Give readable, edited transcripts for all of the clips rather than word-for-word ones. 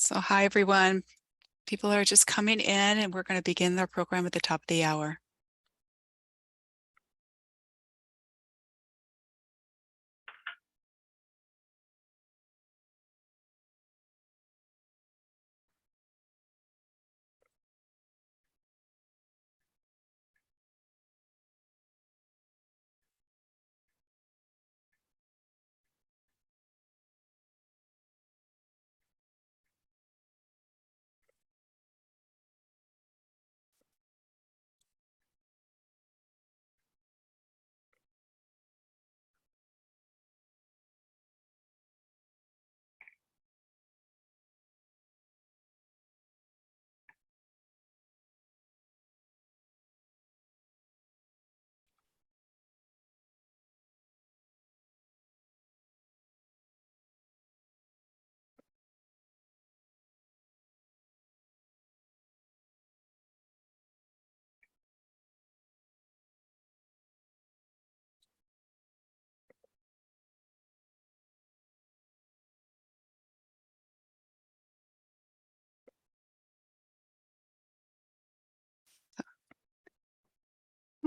So hi, everyone. People are just coming in and we're going to begin our program at the top of the hour.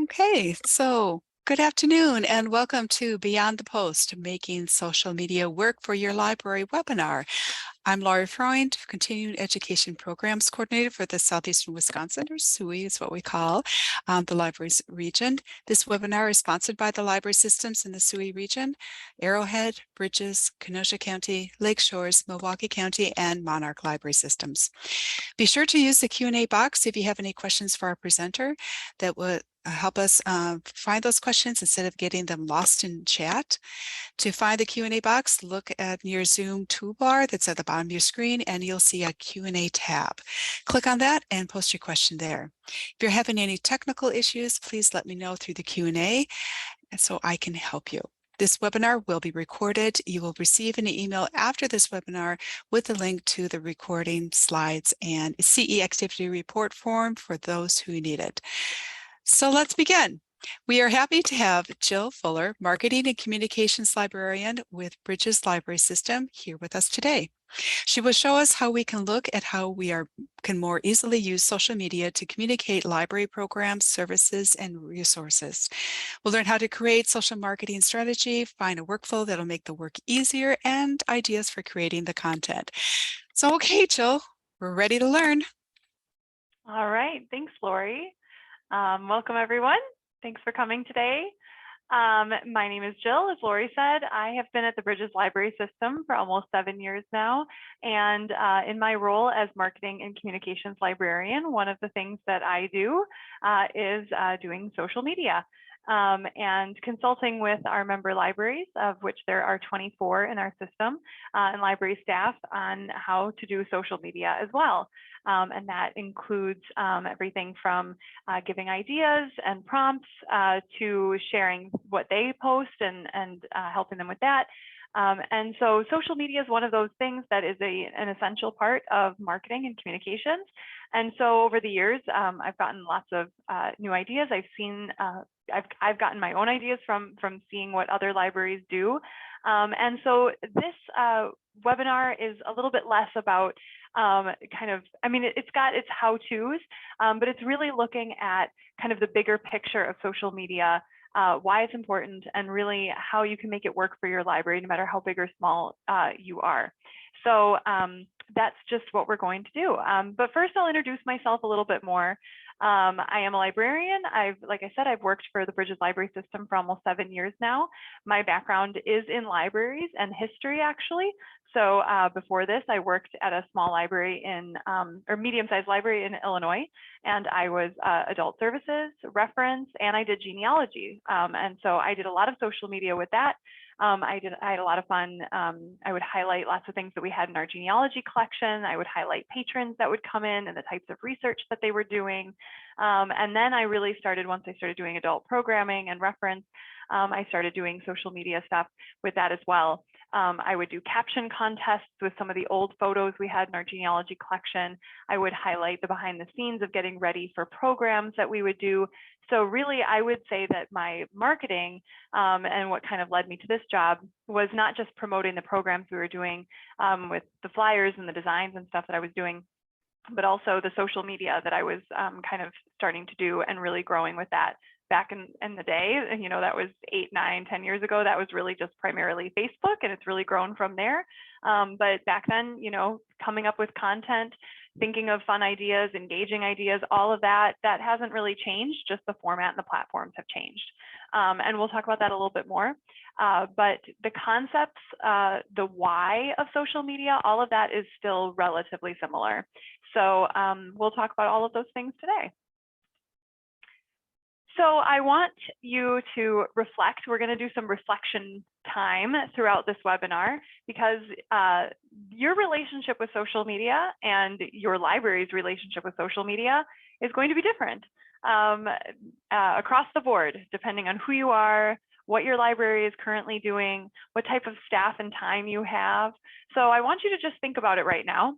Okay, so good afternoon and welcome to Beyond the Post, Making Social Media Work for Your Library webinar. I'm Laurie Freund, Continuing Education Programs Coordinator for the Southeastern Wisconsin, or SUI is what we call the libraries region. This webinar is sponsored by the library systems in the SUI region, Arrowhead, Bridges, Kenosha County, Lake Shores, Milwaukee County, and Monarch Library Systems. Be sure to use the Q&A box if you have any questions for our presenter that would help us find those questions instead of getting them lost in chat. To find the Q&A box, look at your Zoom toolbar that's at the bottom of your screen and you'll see a Q&A tab. Click on that and post your question there. If you're having any technical issues, please let me know through the Q&A so I can help you. This webinar will be recorded. You will receive an email after this webinar with a link to the recording, slides, and CE activity report form for those who need it. So let's begin. We are happy to have Jill Fuller, Marketing and Communications Librarian with Bridges Library System, here with us today. She will show us how we can look at how we can more easily use social media to communicate library programs, services, and resources. We'll learn how to create social marketing strategy, find a workflow that'll make the work easier, and ideas for creating the content. So, okay, Jill, we're ready to learn. All right, thanks, Laurie. Welcome, everyone. Thanks for coming today. My name is Jill, as Laurie said. I have been at the Bridges Library System for almost 7 years now. And in my role as Marketing and Communications Librarian, one of the things that I do is doing social media and consulting with our member libraries, of which there are 24 in our system, and library staff on how to do social media as well. And that includes everything from giving ideas and prompts to sharing what they post and helping them with that. And so social media is one of those things that is an essential part of marketing and communications. And so over the years, I've gotten lots of new ideas. I've gotten my own ideas from seeing what other libraries do. And so this webinar is a little bit less about it's got its how-tos, but it's really looking at kind of the bigger picture of social media, why it's important, and really how you can make it work for your library, no matter how big or small you are. So that's just what we're going to do. But first, I'll introduce myself a little bit more. I am a librarian. Like I said, I've worked for the Bridges Library System for almost 7 years now. My background is in libraries and history, actually. So before this, I worked at a small library or medium-sized library in Illinois, and I was adult services, reference, and I did genealogy. And so I did a lot of social media with that. I had a lot of fun. I would highlight lots of things that we had in our genealogy collection. I would highlight patrons that would come in and the types of research that they were doing. And then I really started, once I started doing adult programming and reference, I started doing social media stuff with that as well. I would do caption contests with some of the old photos we had in our genealogy collection. I would highlight the behind the scenes of getting ready for programs that we would do. So really, I would say that my marketing and what kind of led me to this job was not just promoting the programs we were doing with the flyers and the designs and stuff that I was doing, but also the social media that I was kind of starting to do and really growing with that back in the day. And, that was 8, 9, 10 years ago. That was really just primarily Facebook, and it's really grown from there. But back then, coming up with content, thinking of fun ideas, engaging ideas, all of that hasn't really changed, just the format and the platforms have changed. And we'll talk about that a little bit more. But the concepts, the why of social media, all of that is still relatively similar. So we'll talk about all of those things today. So I want you to reflect. We're going to do some reflection time throughout this webinar, because your relationship with social media and your library's relationship with social media is going to be different across the board, depending on who you are, what your library is currently doing, what type of staff and time you have. So I want you to just think about it right now.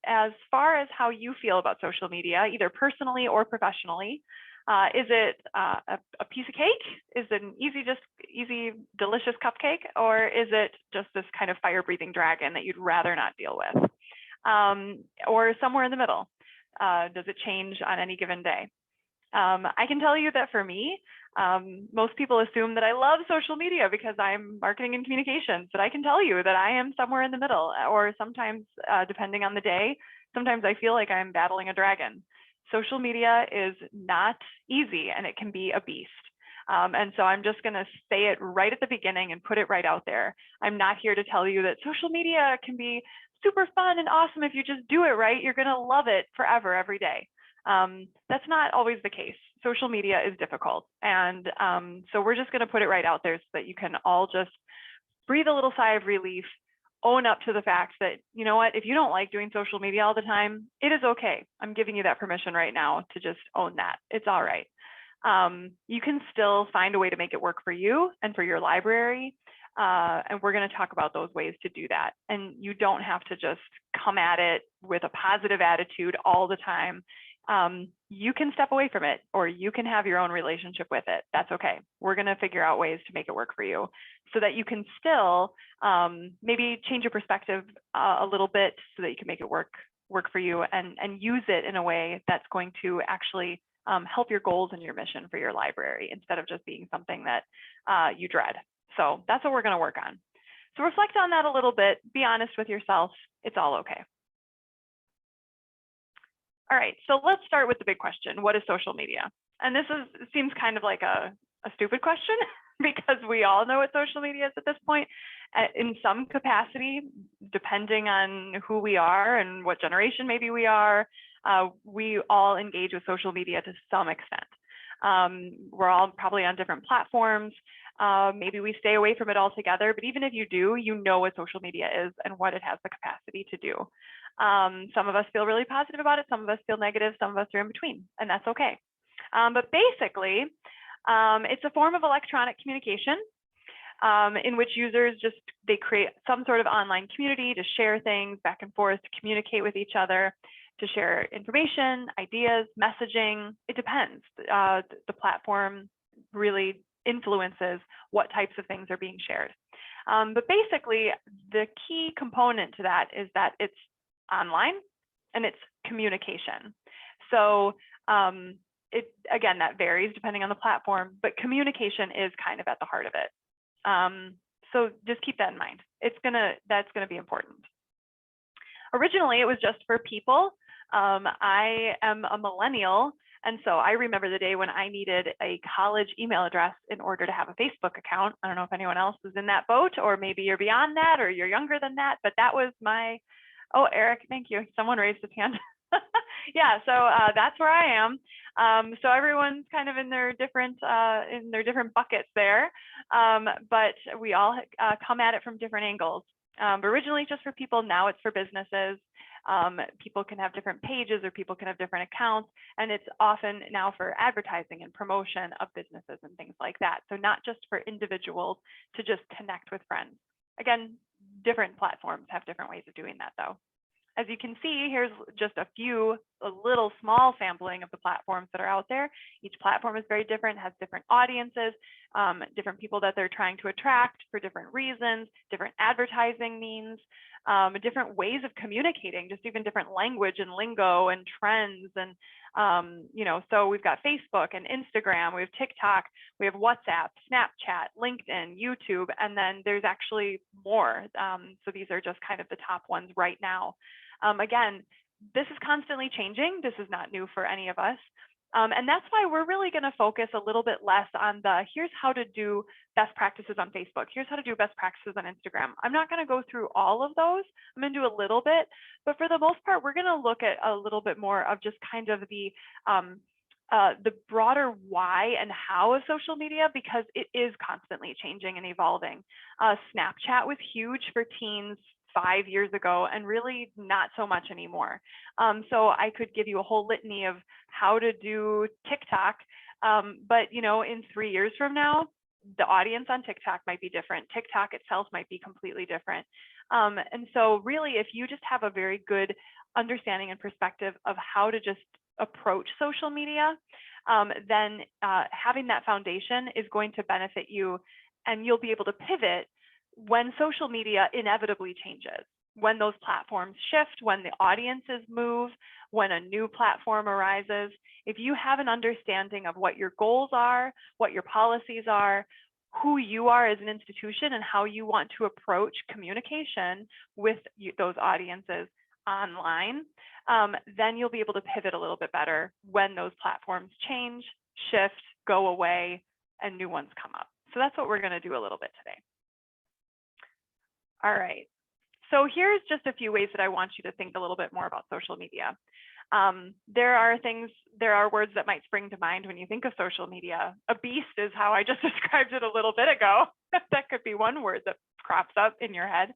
As far as how you feel about social media, either personally or professionally. Is it a piece of cake? Is it an easy, delicious cupcake? Or is it just this kind of fire-breathing dragon that you'd rather not deal with? Or somewhere in the middle? Does it change on any given day? I can tell you that for me, most people assume that I love social media because I'm marketing and communications, but I can tell you that I am somewhere in the middle, or sometimes, depending on the day, sometimes I feel like I'm battling a dragon. Social media is not easy, and it can be a beast. And so I'm just going to say it right at the beginning and put it right out there. I'm not here to tell you that social media can be super fun and awesome. If you just do it right, you're going to love it forever, every day. That's not always the case. Social media is difficult. And so we're just going to put it right out there so that you can all just breathe a little sigh of relief, own up to the fact that, you know what, if you don't like doing social media all the time, it is okay. I'm giving you that permission right now to just own that. It's all right. You can still find a way to make it work for you and for your library. And we're going to talk about those ways to do that. And you don't have to just come at it with a positive attitude all the time. You can step away from it, or you can have your own relationship with it. That's okay. We're going to figure out ways to make it work for you so that you can still maybe change your perspective a little bit so that you can make it work for you and use it in a way that's going to actually help your goals and your mission for your library, instead of just being something that you dread. So that's what we're going to work on. So reflect on that a little bit. Be honest with yourself. It's all okay. All right, so let's start with the big question. What is social media? And this seems kind of like a stupid question because we all know what social media is at this point. In some capacity, depending on who we are and what generation maybe we are, we all engage with social media to some extent. We're all probably on different platforms. Maybe we stay away from it altogether, but even if you do, you know what social media is and what it has the capacity to do. Some of us feel really positive about it. Some of us feel negative. Some of us are in between, and that's okay. But basically, it's a form of electronic communication in which users they create some sort of online community to share things back and forth, to communicate with each other, to share information, ideas, messaging. It depends. The platform really influences what types of things are being shared. But basically, the key component to that is that it's online and it's communication. So again, that varies depending on the platform, but communication is kind of at the heart of it. So just keep that in mind. That's gonna be important. Originally, it was just for people. I am a millennial, and so I remember the day when I needed a college email address in order to have a Facebook account. I don't know if anyone else is in that boat, or maybe you're beyond that, or you're younger than that, but that was my, oh, Eric, thank you. Someone raised his hand. Yeah, so that's where I am. So everyone's kind of in their different buckets there, but we all come at it from different angles. But originally just for people, now it's for businesses. People can have different pages or people can have different accounts, and it's often now for advertising and promotion of businesses and things like that. So not just for individuals to just connect with friends. Again, different platforms have different ways of doing that though. As you can see, here's just a little small sampling of the platforms that are out there. Each platform is very different, has different audiences, different people that they're trying to attract for different reasons, different advertising means, different ways of communicating, just even different language and lingo and trends. And, so we've got Facebook and Instagram, we have TikTok, we have WhatsApp, Snapchat, LinkedIn, YouTube, and then there's actually more. So these are just kind of the top ones right now. Again, this is constantly changing. This is not new for any of us. And that's why we're really going to focus a little bit less on here's how to do best practices on Facebook. Here's how to do best practices on Instagram. I'm not going to go through all of those. I'm going to do a little bit, but for the most part, we're going to look at a little bit more of just kind of the broader why and how of social media, because it is constantly changing and evolving. Snapchat was huge for teens 5 years ago and really not so much anymore. So I could give you a whole litany of how to do TikTok, but in 3 years from now, the audience on TikTok might be different. TikTok itself might be completely different. And so really, if you just have a very good understanding and perspective of how to just approach social media, then having that foundation is going to benefit you, and you'll be able to pivot when social media inevitably changes, when those platforms shift, when the audiences move, when a new platform arises. If you have an understanding of what your goals are, what your policies are, who you are as an institution, and how you want to approach communication with those audiences online, then you'll be able to pivot a little bit better when those platforms change, shift, go away, and new ones come up. So that's what we're going to do a little bit today. All right, so here's just a few ways that I want you to think a little bit more about social media. There are words that might spring to mind when you think of social media. A beast is how I just described it a little bit ago. That could be one word that crops up in your head.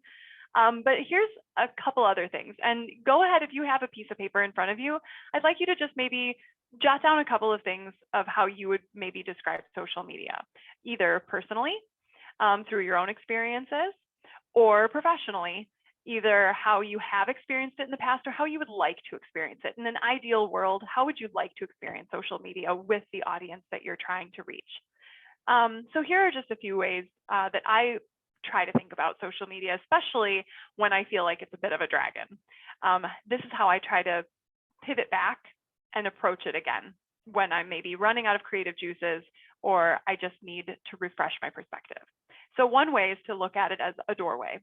But here's a couple other things. And go ahead, if you have a piece of paper in front of you, I'd like you to just maybe jot down a couple of things of how you would maybe describe social media, either personally, through your own experiences, or professionally, either how you have experienced it in the past or how you would like to experience it. In an ideal world, how would you like to experience social media with the audience that you're trying to reach? So here are just a few ways that I try to think about social media, especially when I feel like it's a bit of a dragon. This is how I try to pivot back and approach it again when I'm maybe running out of creative juices or I just need to refresh my perspective. So one way is to look at it as a doorway.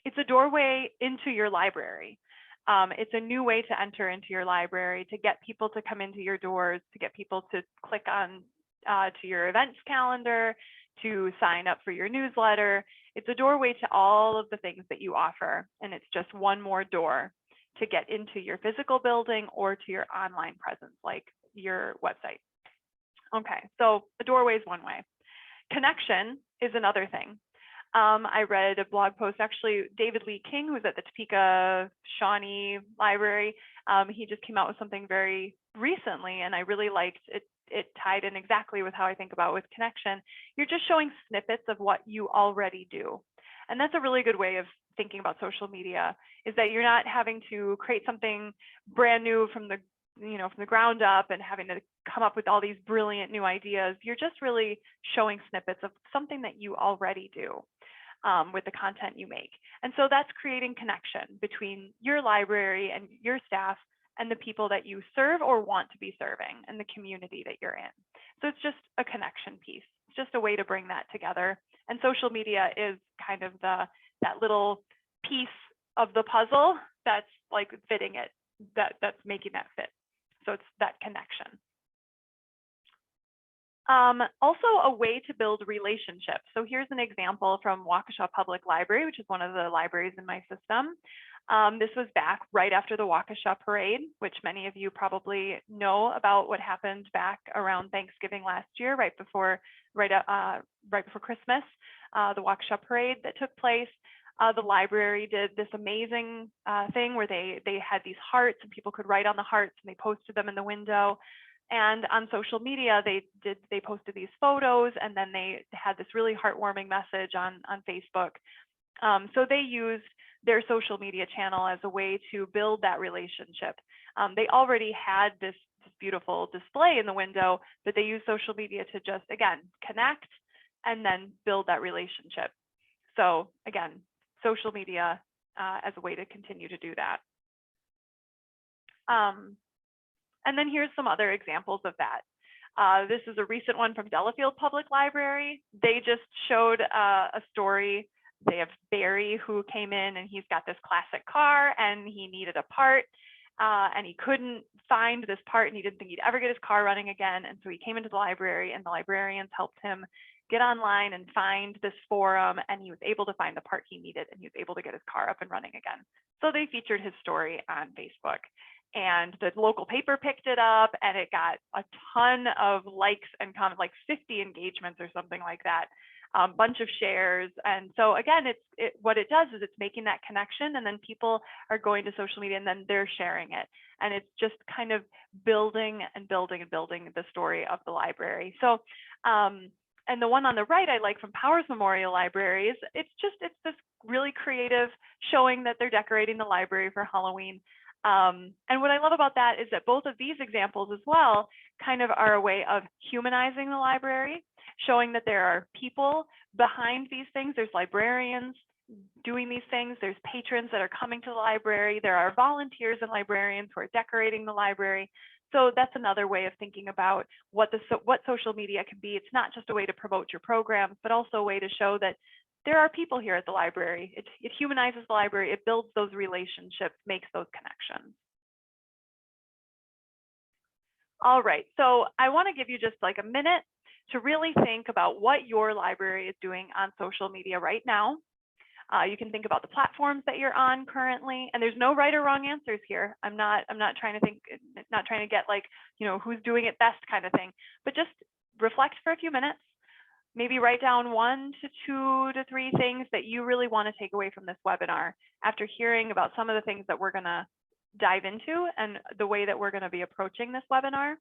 It's a doorway into your library. It's a new way to enter into your library, to get people to come into your doors, to get people to click on to your events calendar, to sign up for your newsletter. It's a doorway to all of the things that you offer, and it's just one more door to get into your physical building or to your online presence, like your website. Okay, so a doorway is one way. Connection is another thing. I read a blog post, actually, David Lee King, who's at the Topeka Shawnee Library. He just came out with something very recently, and I really liked it. It tied in exactly with how I think about with connection. You're just showing snippets of what you already do. And that's a really good way of thinking about social media, is that you're not having to create something brand new from the ground up and having to come up with all these brilliant new ideas. You're just really showing snippets of something that you already do with the content you make. And so that's creating connection between your library and your staff and the people that you serve or want to be serving and the community that you're in. So it's just a connection piece. It's just a way to bring that together. And social media is kind of that little piece of the puzzle that's like fitting it, that's making that fit. So it's that connection. Also a way to build relationships. So here's an example from Waukesha Public Library, which is one of the libraries in my system. This was back right after the Waukesha Parade, which many of you probably know about what happened back around Thanksgiving last year, right before Christmas, the Waukesha Parade that took place. The library did this amazing thing where they had these hearts and people could write on the hearts and they posted them in the window. And on social media, they posted these photos, and then they had this really heartwarming message on Facebook. So they used their social media channel as a way to build that relationship. They already had this beautiful display in the window, but they used social media to just, again, connect and then build that relationship. So again, social media as a way to continue to do that. And then here's some other examples of that. This is a recent one from Delafield Public Library. They just showed a story. They have Barry, who came in and he's got this classic car and he needed a part and he couldn't find this part and he didn't think he'd ever get his car running again. And so he came into the library and the librarians helped him get online and find this forum, and he was able to find the part he needed and he was able to get his car up and running again. So they featured his story on Facebook. And the local paper picked it up and it got a ton of likes and comments, like 50 engagements or something like that, a bunch of shares. And so again, what it does is it's making that connection, and then people are going to social media and then they're sharing it. And it's just kind of building and building and building the story of the library. So, and the one on the right I like from Powers Memorial Libraries, it's this really creative showing that they're decorating the library for Halloween. And what I love about that is that both of these examples as well kind of are a way of humanizing the library, showing that there are people behind these things. There's librarians doing these things. There's patrons that are coming to the library. There are volunteers and librarians who are decorating the library. So that's another way of thinking about what social media can be. It's not just a way to promote your programs, but also a way to show that there are people here at the library. It humanizes the library. It builds those relationships, makes those connections. All right, so I want to give you just like a minute to really think about what your library is doing on social media right now. You can think about the platforms that you're on currently, and there's no right or wrong answers here. I'm not trying to get like, who's doing it best kind of thing, but just reflect for a few minutes. Maybe write down 1 to 2 to 3 things that you really want to take away from this webinar after hearing about some of the things that we're going to dive into and the way that we're going to be approaching this webinar.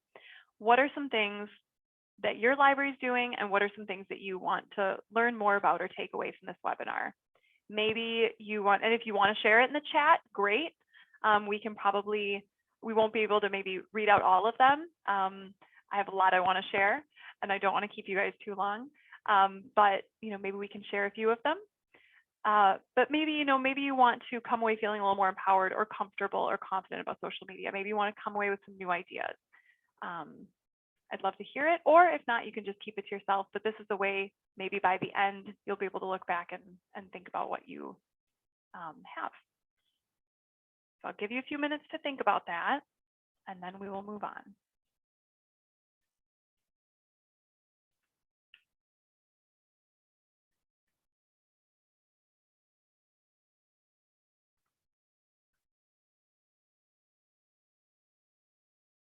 What are some things that your library is doing, and what are some things that you want to learn more about or take away from this webinar? Maybe you want, and if you want to share it in the chat, great. We won't be able to maybe read out all of them. I have a lot I want to share, and I don't want to keep you guys too long. But maybe we can share a few of them. But maybe you want to come away feeling a little more empowered or comfortable or confident about social media. Maybe you want to come away with some new ideas. I'd love to hear it, or if not, you can just keep it to yourself. But this is a way, maybe by the end, you'll be able to look back and think about what you have. So I'll give you a few minutes to think about that, and then we will move on.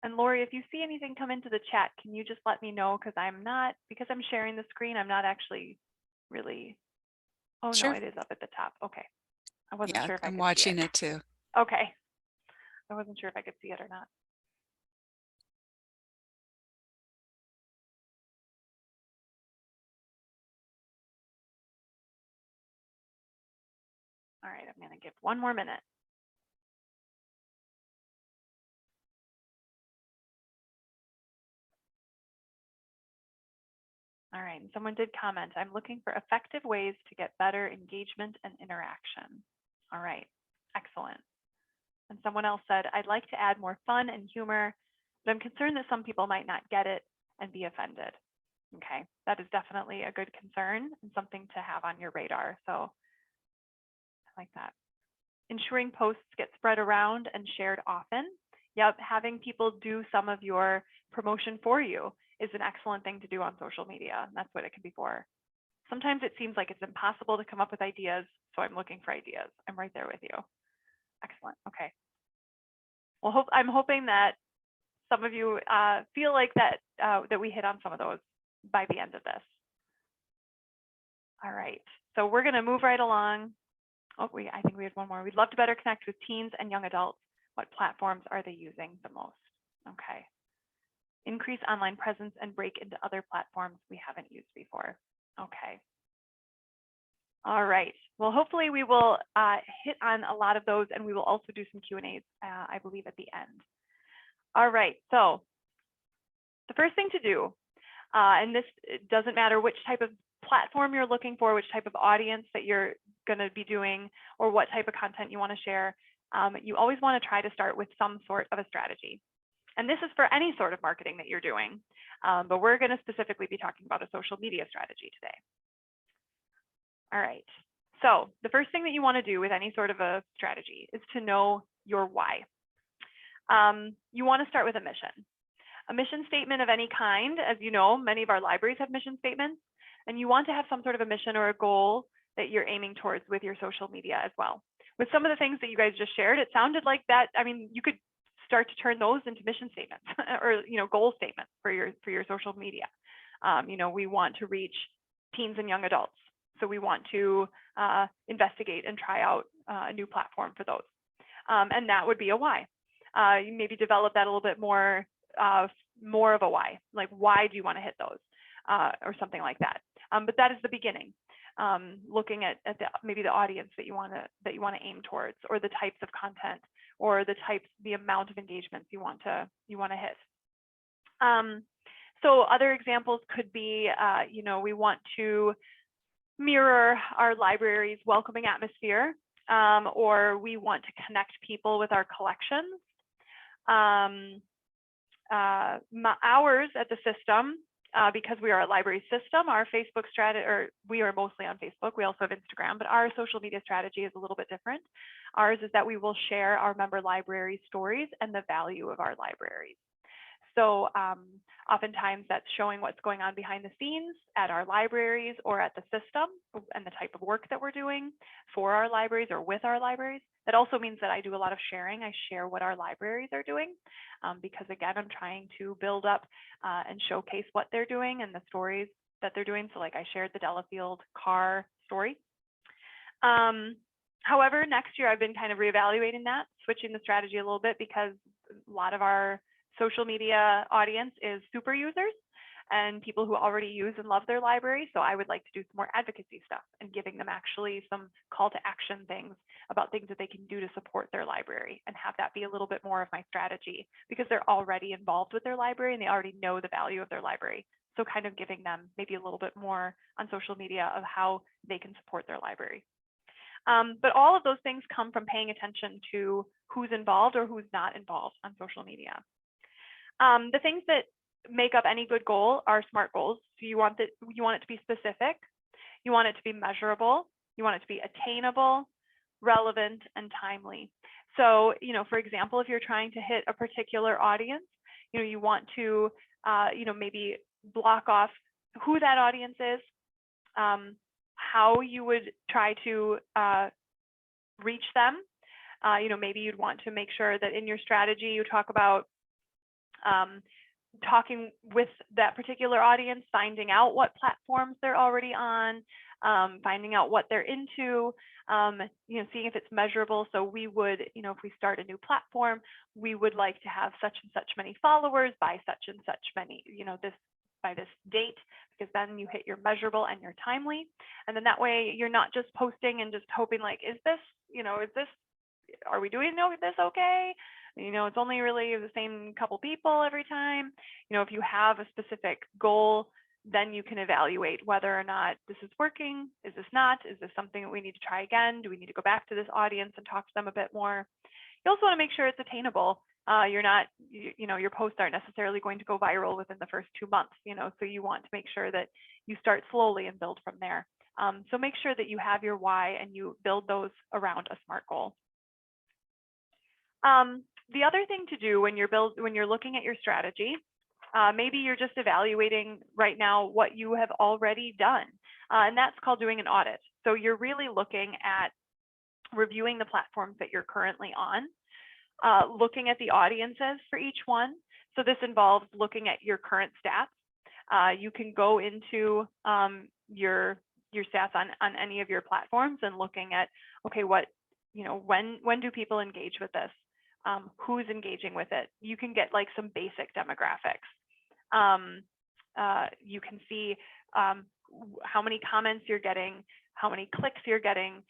And Lori, if you see anything come into the chat, can you just let me know? Because I'm sharing the screen, I'm not actually really. Oh, Sure. no, it is up at the top. Okay. I wasn't sure if I could see it. I'm watching it too. Okay. I wasn't sure if I could see it or not. All right, I'm going to give 1 more minute. All right, and someone did comment, I'm looking for effective ways to get better engagement and interaction. All right, excellent. And someone else said, I'd like to add more fun and humor, but I'm concerned that some people might not get it and be offended. Okay, that is definitely a good concern and something to have on your radar. So I like that. Ensuring posts get spread around and shared often. Yep, having people do some of your promotion for you is an excellent thing to do on social media. That's what it can be for. Sometimes it seems like it's impossible to come up with ideas, so I'm looking for ideas. I'm right there with you. Excellent. Okay. Well, I'm hoping that some of you feel like that we hit on some of those by the end of this. All right. So we're going to move right along. Oh, I think we had one more. We'd love to better connect with teens and young adults. What platforms are they using the most? Okay. Increase online presence and break into other platforms we haven't used before. Okay. All right. Well, hopefully we will hit on a lot of those, and we will also do some Q&As, I believe, at the end. All right. So the first thing to do, and this doesn't matter which type of platform you're looking for, which type of audience that you're going to be doing, or what type of content you want to share, you always want to try to start with some sort of a strategy. And this is for any sort of marketing that you're doing, but we're going to specifically be talking about a social media strategy today. All right. So the first thing that you want to do with any sort of a strategy is to know your why. You want to start with a mission. A mission statement of any kind. As you know, many of our libraries have mission statements, and you want to have some sort of a mission or a goal that you're aiming towards with your social media as well. With some of the things that you guys just shared, it sounded like that. I mean, you could start to turn those into mission statements or goal statements for your social media. We want to reach teens and young adults, so we want to investigate and try out a new platform for those, and that would be a why. You maybe develop that a little bit more of a why, like why do you want to hit those, or something like that. But that is the beginning. Looking at maybe the audience that you want to aim towards, or the types of content, or the amount of engagements you want to hit. So other examples could be, we want to mirror our library's welcoming atmosphere, or we want to connect people with our collections. Ours at the system, because we are a library system, our Facebook strategy, or we are mostly on Facebook, we also have Instagram, but our social media strategy is a little bit different. Ours is that we will share our member library stories and the value of our libraries. So oftentimes that's showing what's going on behind the scenes at our libraries or at the system, and the type of work that we're doing for our libraries or with our libraries. That also means that I do a lot of sharing. I share what our libraries are doing, because again, I'm trying to build up and showcase what they're doing and the stories that they're doing. So like I shared the Delafield car story. However, next year I've been kind of reevaluating that, switching the strategy a little bit, because a lot of our social media audience is super users and people who already use and love their library. So I would like to do some more advocacy stuff and giving them actually some call to action things about things that they can do to support their library, and have that be a little bit more of my strategy, because they're already involved with their library and they already know the value of their library. So kind of giving them maybe a little bit more on social media of how they can support their library. But all of those things come from paying attention to who's involved or who's not involved on social media. The things that make up any good goal are SMART goals. So you want it to be specific, you want it to be measurable, you want it to be attainable, relevant, and timely. So, for example, if you're trying to hit a particular audience, you want to, maybe block off who that audience is, how you would try to reach them. Maybe you'd want to make sure that in your strategy you talk about talking with that particular audience, finding out what platforms they're already on, finding out what they're into, seeing if it's measurable. So we would, if we start a new platform, we would like to have such and such many followers by such and such many, by this date, because then you hit your measurable and your timely. And then that way you're not just posting and just hoping like, are we doing this okay? It's only really the same couple people every time. If you have a specific goal, then you can evaluate whether or not this is working. Is this not? Is this something that we need to try again? Do we need to go back to this audience and talk to them a bit more? You also want to make sure it's attainable. Your posts aren't necessarily going to go viral within the first 2 months, so you want to make sure that you start slowly and build from there. So make sure that you have your why and you build those around a SMART goal. The other thing to do when you're looking at your strategy, maybe you're just evaluating right now what you have already done, and that's called doing an audit. So you're really looking at reviewing the platforms that you're currently on, looking at the audiences for each one. So this involves looking at your current stats. You can go into your your stats on any of your platforms and looking at, okay, what, when do people engage with this? Who's engaging with it? You can get like some basic demographics. You can see how many comments you're getting, how many clicks you're getting,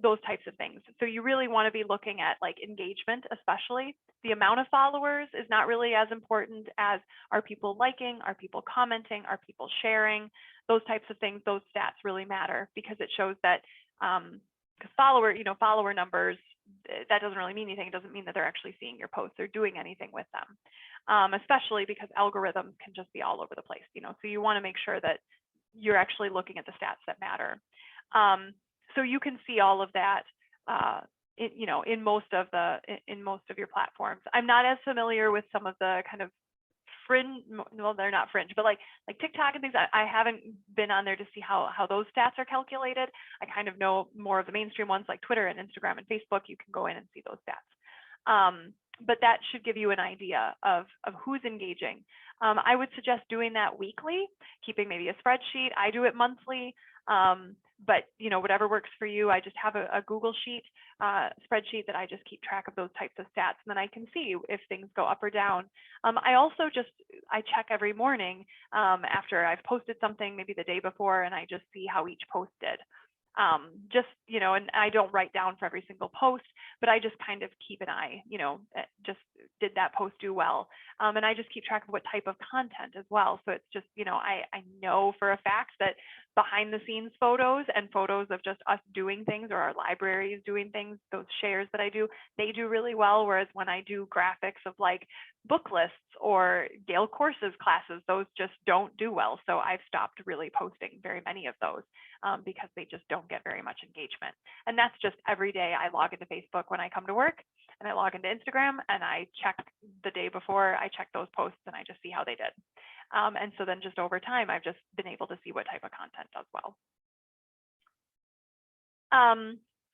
those types of things. So you really want to be looking at like engagement, especially. The amount of followers is not really as important as are people liking, are people commenting, are people sharing, those types of things. Those stats really matter because it shows that because follower numbers, that doesn't really mean anything. It doesn't mean that they're actually seeing your posts or doing anything with them, especially because algorithms can just be all over the place, so you want to make sure that you're actually looking at the stats that matter. So you can see all of that, in most of your platforms. I'm not as familiar with some of the kind of fringe, well, they're not fringe, but like TikTok and things. I haven't been on there to see how those stats are calculated. I kind of know more of the mainstream ones like Twitter and Instagram and Facebook. You can go in and see those stats. But that should give you an idea of who's engaging. I would suggest doing that weekly, keeping maybe a spreadsheet. I do it monthly, but whatever works for you. I just have a Google sheet spreadsheet that I just keep track of those types of stats, and then I can see if things go up or down. I also I check every morning after I've posted something, maybe the day before, and I just see how each post did. And I don't write down for every single post, but I just kind of keep an eye, just did that post do well? And I just keep track of what type of content as well. So it's just, I know for a fact that behind the scenes photos and photos of just us doing things or our libraries doing things, those shares that I do, they do really well. Whereas when I do graphics of like book lists or Gale courses classes, those just don't do well. So I've stopped really posting very many of those because they just don't get very much engagement. And that's just every day I log into Facebook when I come to work, and I log into Instagram and I check the day before, I check those posts and I just see how they did. And so then just over time, I've just been able to see what type of content does well.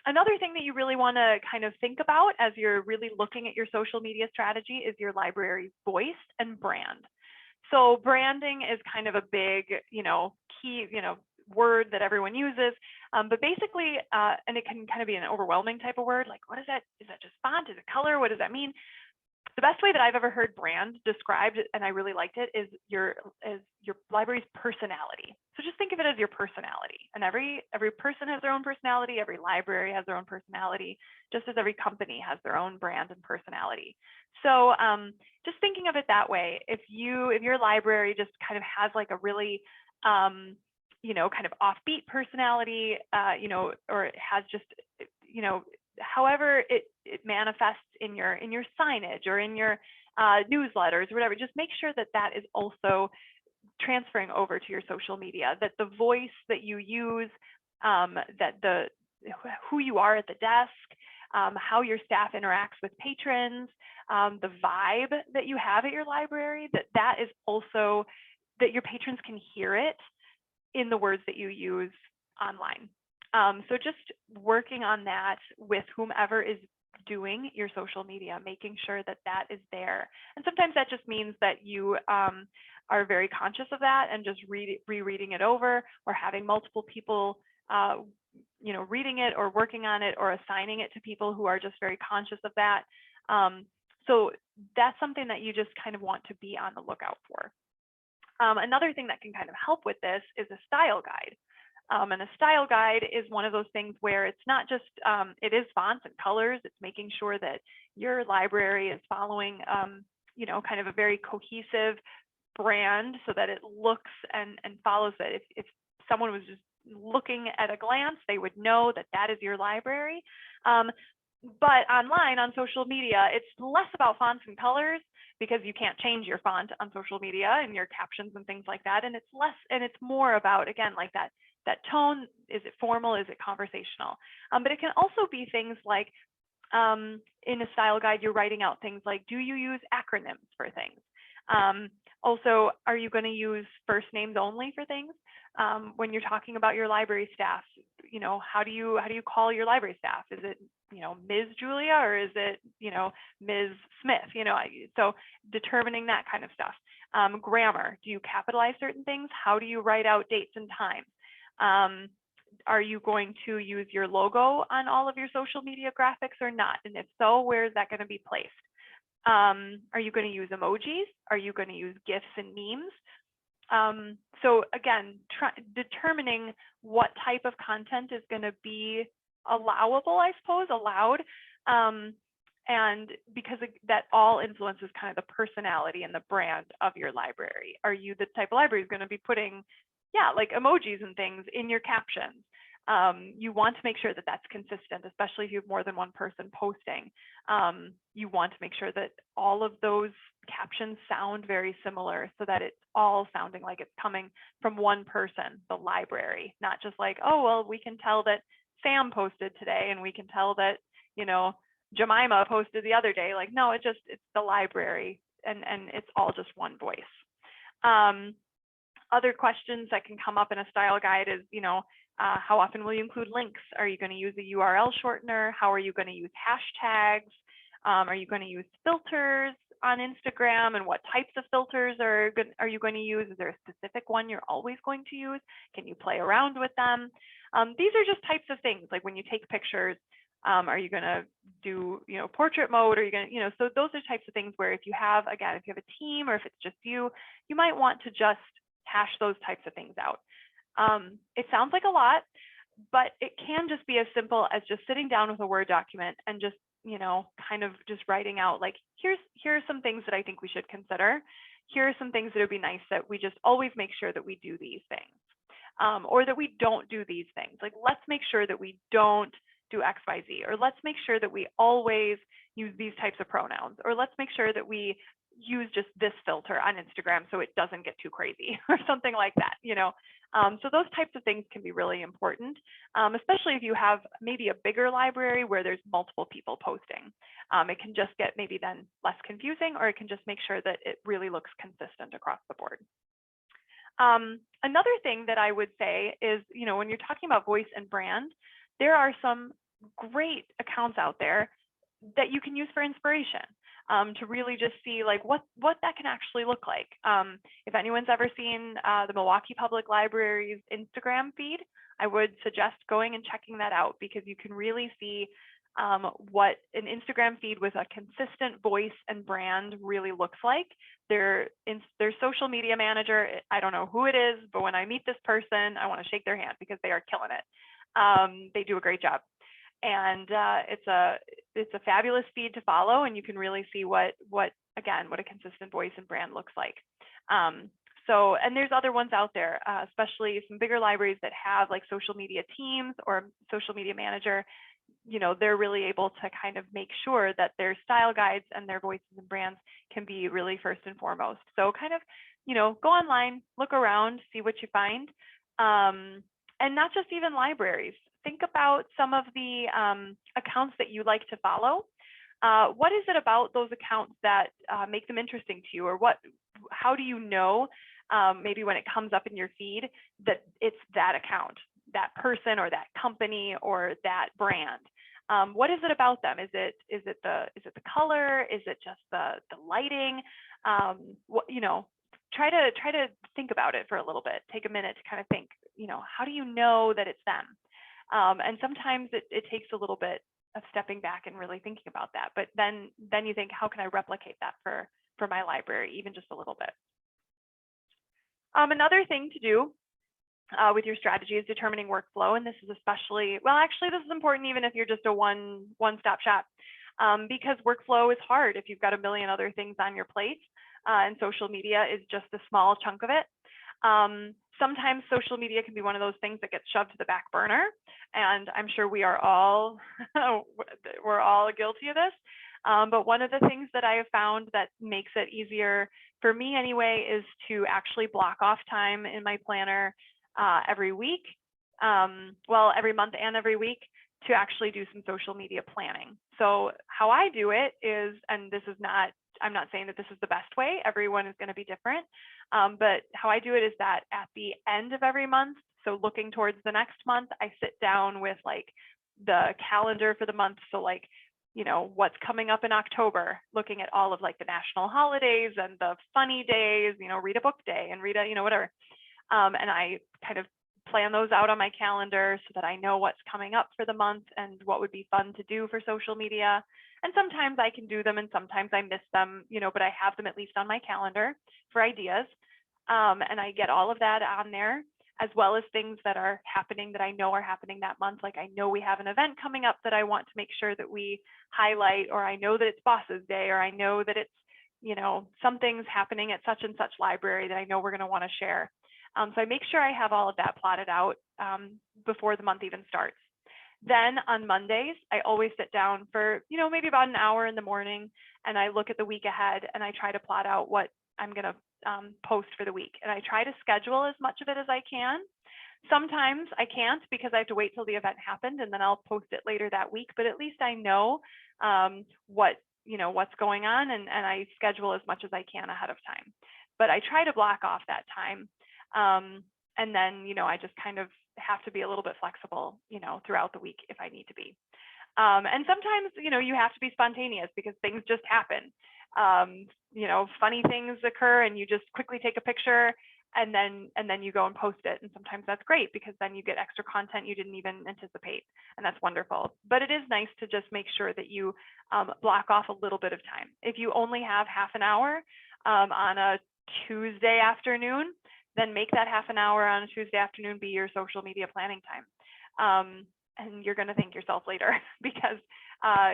Another thing that you really want to kind of think about as you're really looking at your social media strategy is your library's voice and brand. So branding is kind of a big, key, word that everyone uses, but basically, and it can kind of be an overwhelming type of word. Like, what is that? Is that just font? Is it color? What does that mean? The best way that I've ever heard brand described, and I really liked it, is your library's personality. So just think of it as your personality. And every person has their own personality. Every library has their own personality, just as every company has their own brand and personality. So just thinking of it that way, if your library just kind of has like a really kind of offbeat personality, or it has just, however it manifests in your signage or in your newsletters or whatever, just make sure that that is also transferring over to your social media, that the voice that you use, that who you are at the desk, how your staff interacts with patrons, the vibe that you have at your library, that is also, that your patrons can hear it in the words that you use online. So just working on that with whomever is doing your social media, making sure that that is there. And sometimes that just means that you are very conscious of that and just rereading it over, or having multiple people reading it or working on it, or assigning it to people who are just very conscious of that. So that's something that you just kind of want to be on the lookout for. Another thing that can kind of help with this is a style guide. And a style guide is one of those things where it's not just, it is fonts and colors. It's making sure that your library is following, kind of a very cohesive brand, so that it looks and follows it. If someone was just looking at a glance, they would know that that is your library. But online, on social media, it's less about fonts and colors, because you can't change your font on social media and your captions and things like that. And it's more about, again, like that tone. Is it formal? Is it conversational? But it can also be things like, in a style guide, you're writing out things like, do you use acronyms for things? Also, are you going to use first names only for things? When you're talking about your library staff, how do you call your library staff? Is it, Ms. Julia, or is it, Ms. Smith? So determining that kind of stuff. Grammar, do you capitalize certain things? How do you write out dates and times? Are you going to use your logo on all of your social media graphics or not? And if so, where is that going to be placed? Are you going to use emojis? Are you going to use GIFs and memes? So again, determining what type of content is going to be allowable, I suppose, allowed. And because that all influences kind of the personality and the brand of your library. Are you the type of library who's going to be putting, yeah, like emojis and things in your captions? You want to make sure that that's consistent, especially if you have more than one person posting. You want to make sure that all of those captions sound very similar so that it's all sounding like it's coming from one person, the library, not just like, oh, well, we can tell that Sam posted today and we can tell that, you know, Jemima posted the other day. Like, no, it's the library and it's all just one voice. Other questions that can come up in a style guide is, you know, how often will you include links? Are you going to use a URL shortener? How are you going to use hashtags? Are you going to use filters on Instagram? And what types of filters are you going to use? Is there a specific one you're always going to use? Can you play around with them? These are just types of things, like when you take pictures, are you going to do, you know, portrait mode? Are you going to, you know, so those are types of things where if you have, again, if you have a team or if it's just you, you might want to just hash those types of things out. It sounds like a lot, but it can just be as simple as just sitting down with a Word document and just, you know, kind of just writing out like, here are some things that I think we should consider. Here are some things that would be nice that we just always make sure that we do these things, or that we don't do these things. Like, let's make sure that we don't do X, Y, Z, or let's make sure that we always use these types of pronouns, or let's make sure that we use just this filter on Instagram so it doesn't get too crazy or something like that, you know. So those types of things can be really important, especially if you have maybe a bigger library where there's multiple people posting. It can just get maybe then less confusing, or it can just make sure that it really looks consistent across the board. Another thing that I would say is, you know, when you're talking about voice and brand, there are some great accounts out there that you can use for inspiration, to really just see like what that can actually look like. If anyone's ever seen the Milwaukee Public Library's Instagram feed, I would suggest going and checking that out, because you can really see what an Instagram feed with a consistent voice and brand really looks like. Their social media manager, I don't know who it is, but when I meet this person, I want to shake their hand because they are killing it. They do a great job. And it's a fabulous feed to follow, and you can really see what a consistent voice and brand looks like. So, and there's other ones out there, especially some bigger libraries that have like social media teams or social media manager. You know, they're really able to kind of make sure that their style guides and their voices and brands can be really first and foremost. So kind of, you know, go online, look around, see what you find. And not just even libraries. Think about some of the accounts that you like to follow. What is it about those accounts that make them interesting to you, or how do you know, maybe when it comes up in your feed, that it's that account, that person, or that company, or that brand? What is it about them? Is it the color? Is it just the lighting? You know, try to think about it for a little bit. Take a minute to kind of think, you know, how do you know that it's them? And sometimes it takes a little bit of stepping back and really thinking about that. But then you think, how can I replicate that for my library, even just a little bit? Another thing to do with your strategy is determining workflow. And this is especially, well, actually, this is important even if you're just a one-stop shop, because workflow is hard if you've got a million other things on your plate, and social media is just a small chunk of it. Sometimes social media can be one of those things that gets shoved to the back burner, and I'm sure we are all we're all guilty of this. But one of the things that I have found that makes it easier for me anyway is to actually block off time in my planner every week, every month and every week, to actually do some social media planning. So how I do it is, and this is not, I'm not saying that this is the best way, everyone is going to be different, but how I do it is that at the end of every month, so looking towards the next month, I sit down with like the calendar for the month. So like, you know, what's coming up in October, looking at all of like the national holidays and the funny days, you know, read a book day and read a, you know, whatever. And I kind of plan those out on my calendar so that I know what's coming up for the month and what would be fun to do for social media. And sometimes I can do them and sometimes I miss them, but I have them at least on my calendar for ideas. And I get all of that on there, as well as things that are happening that I know are happening that month. Like I know we have an event coming up that I want to make sure that we highlight, or I know that it's Boss's Day, or I know that it's, something's happening at such and such library that I know we're going to want to share. So I make sure I have all of that plotted out before the month even starts. Then on Mondays, I always sit down for, maybe about an hour in the morning, and I look at the week ahead and I try to plot out what I'm going to post for the week. And I try to schedule as much of it as I can. Sometimes I can't because I have to wait till the event happened and then I'll post it later that week, but at least I know what's going on, and I schedule as much as I can ahead of time. But I try to block off that time. And then, I just kind of have to be a little bit flexible, throughout the week if I need to be. And sometimes, you have to be spontaneous because things just happen. Funny things occur and you just quickly take a picture and then you go and post it. And sometimes that's great because then you get extra content you didn't even anticipate, and that's wonderful. But it is nice to just make sure that you block off a little bit of time. If you only have half an hour on a Tuesday afternoon, then make that half an hour on a Tuesday afternoon be your social media planning time. And you're going to thank yourself later because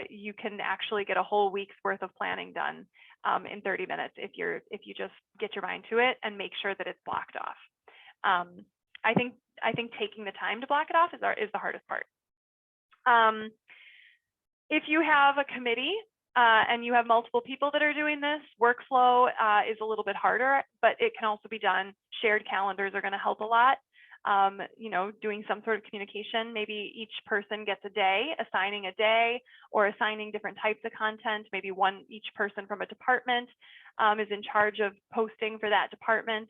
you can actually get a whole week's worth of planning done in 30 minutes if you just get your mind to it and make sure that it's blocked off. I think taking the time to block it off is the hardest part. If you have a committee and you have multiple people that are doing this, workflow is a little bit harder, but it can also be done. Shared calendars are going to help a lot. Doing some sort of communication, maybe each person gets a day, assigning a day or assigning different types of content. Maybe each person from a department is in charge of posting for that department.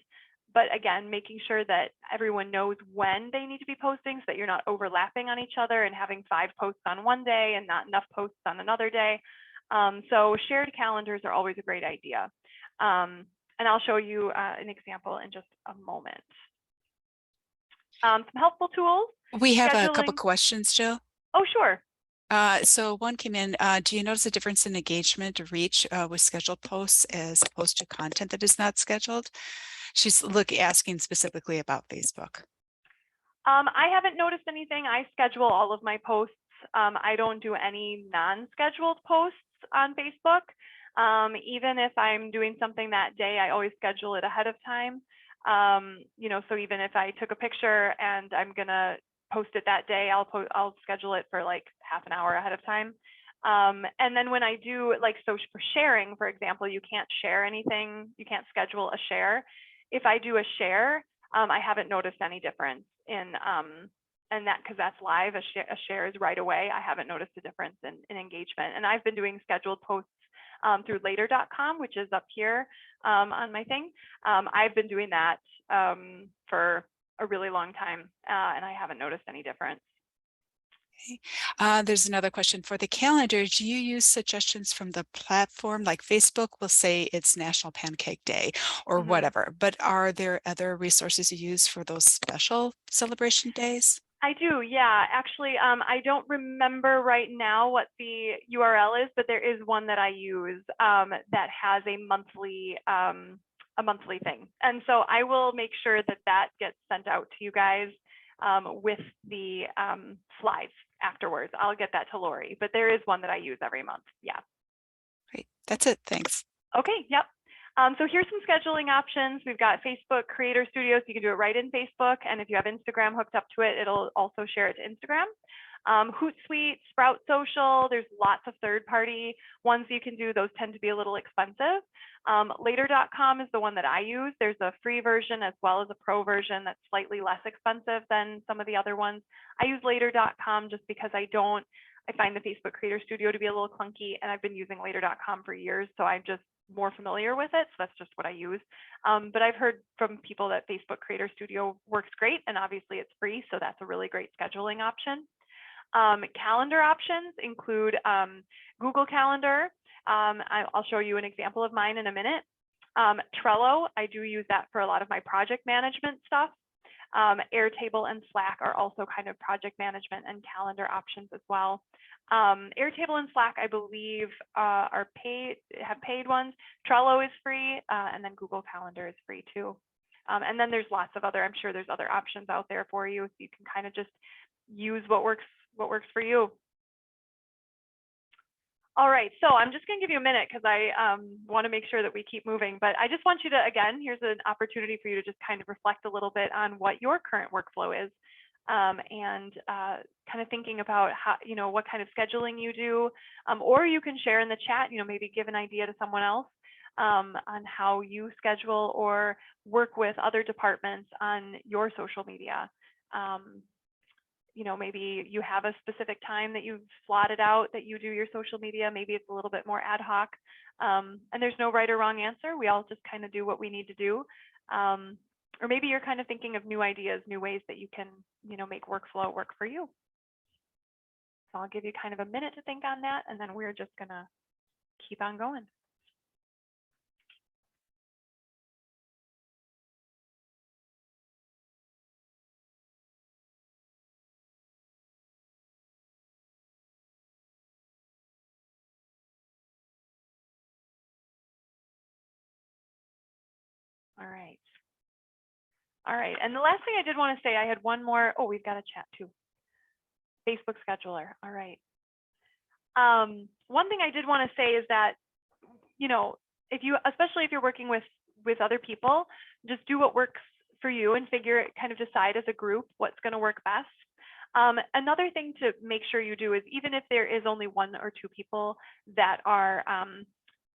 But again, making sure that everyone knows when they need to be posting so that you're not overlapping on each other and having 5 posts on one day and not enough posts on another day. So shared calendars are always a great idea. And I'll show you an example in just a moment. Some helpful tools. We have a couple questions, Jill. Oh, sure. So one came in, do you notice a difference in engagement or reach with scheduled posts as opposed to content that is not scheduled? She's asking specifically about Facebook. I haven't noticed anything. I schedule all of my posts. I don't do any non-scheduled posts on Facebook. Even if I'm doing something that day, I always schedule it ahead of time. So even if I took a picture and I'm gonna post it that day, I'll schedule it for like half an hour ahead of time. And then when I do so for sharing, for example, you can't share anything. You can't schedule a share. If I do a share, I haven't noticed any difference in and that because that's live. A share is right away. I haven't noticed a difference in engagement. And I've been doing scheduled posts through later.com, which is up here on my thing. I've been doing that for a really long time, and I haven't noticed any difference. Okay. There's another question for the calendar. Do you use suggestions from the platform? Like Facebook will say it's National Pancake Day or whatever, but are there other resources you use for those special celebration days? I do, yeah. Actually, I don't remember right now what the URL is, but there is one that I use that has a monthly thing. And so I will make sure that gets sent out to you guys with the slides afterwards. I'll get that to Lori, but there is one that I use every month. Yeah. Great. That's it. Thanks. Okay. Yep. So here's some scheduling options. We've got Facebook Creator Studio, so you can do it right in Facebook. And if you have Instagram hooked up to it, it'll also share it to Instagram. Hootsuite, Sprout Social, there's lots of third-party ones you can do. Those tend to be a little expensive. Later.com is the one that I use. There's a free version as well as a pro version that's slightly less expensive than some of the other ones. I use Later.com just because I find the Facebook Creator Studio to be a little clunky, and I've been using Later.com for years, so I'm just more familiar with it. So that's just what I use. But I've heard from people that Facebook Creator Studio works great, and obviously it's free, so that's a really great scheduling option. Calendar options include Google Calendar. I'll show you an example of mine in a minute. Trello, I do use that for a lot of my project management stuff. Airtable and Slack are also kind of project management and calendar options as well. Airtable and Slack, I believe, are paid, have paid ones. Trello is free, and then Google Calendar is free too. And then there's lots of other, I'm sure there's other options out there for you, so you can kind of just use what works for you. All right, so I'm just going to give you a minute because I want to make sure that we keep moving. But I just want you to, again, here's an opportunity for you to just kind of reflect a little bit on what your current workflow is, and kind of thinking about how, what kind of scheduling you do, or you can share in the chat, maybe give an idea to someone else on how you schedule or work with other departments on your social media. Maybe you have a specific time that you've slotted out that you do your social media. Maybe it's a little bit more ad hoc, and there's no right or wrong answer. We all just kind of do what we need to do. Or maybe you're kind of thinking of new ideas, new ways that you can, make workflow work for you. So I'll give you kind of a minute to think on that, and then we're just gonna keep on going. All right. All right, and the last thing I did want to say, I had one more. Oh, we've got a chat too. Facebook scheduler. All right. One thing I did want to say is that, especially if you're working with other people, just do what works for you and kind of decide as a group what's going to work best. Another thing to make sure you do is, even if there is only 1 or 2 people that are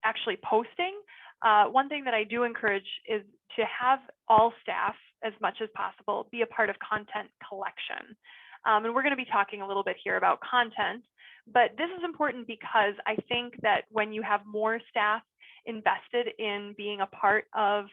actually posting, one thing that I do encourage is to have all staff, as much as possible, be a part of content collection. And we're going to be talking a little bit here about content, but this is important because I think that when you have more staff invested in being a part of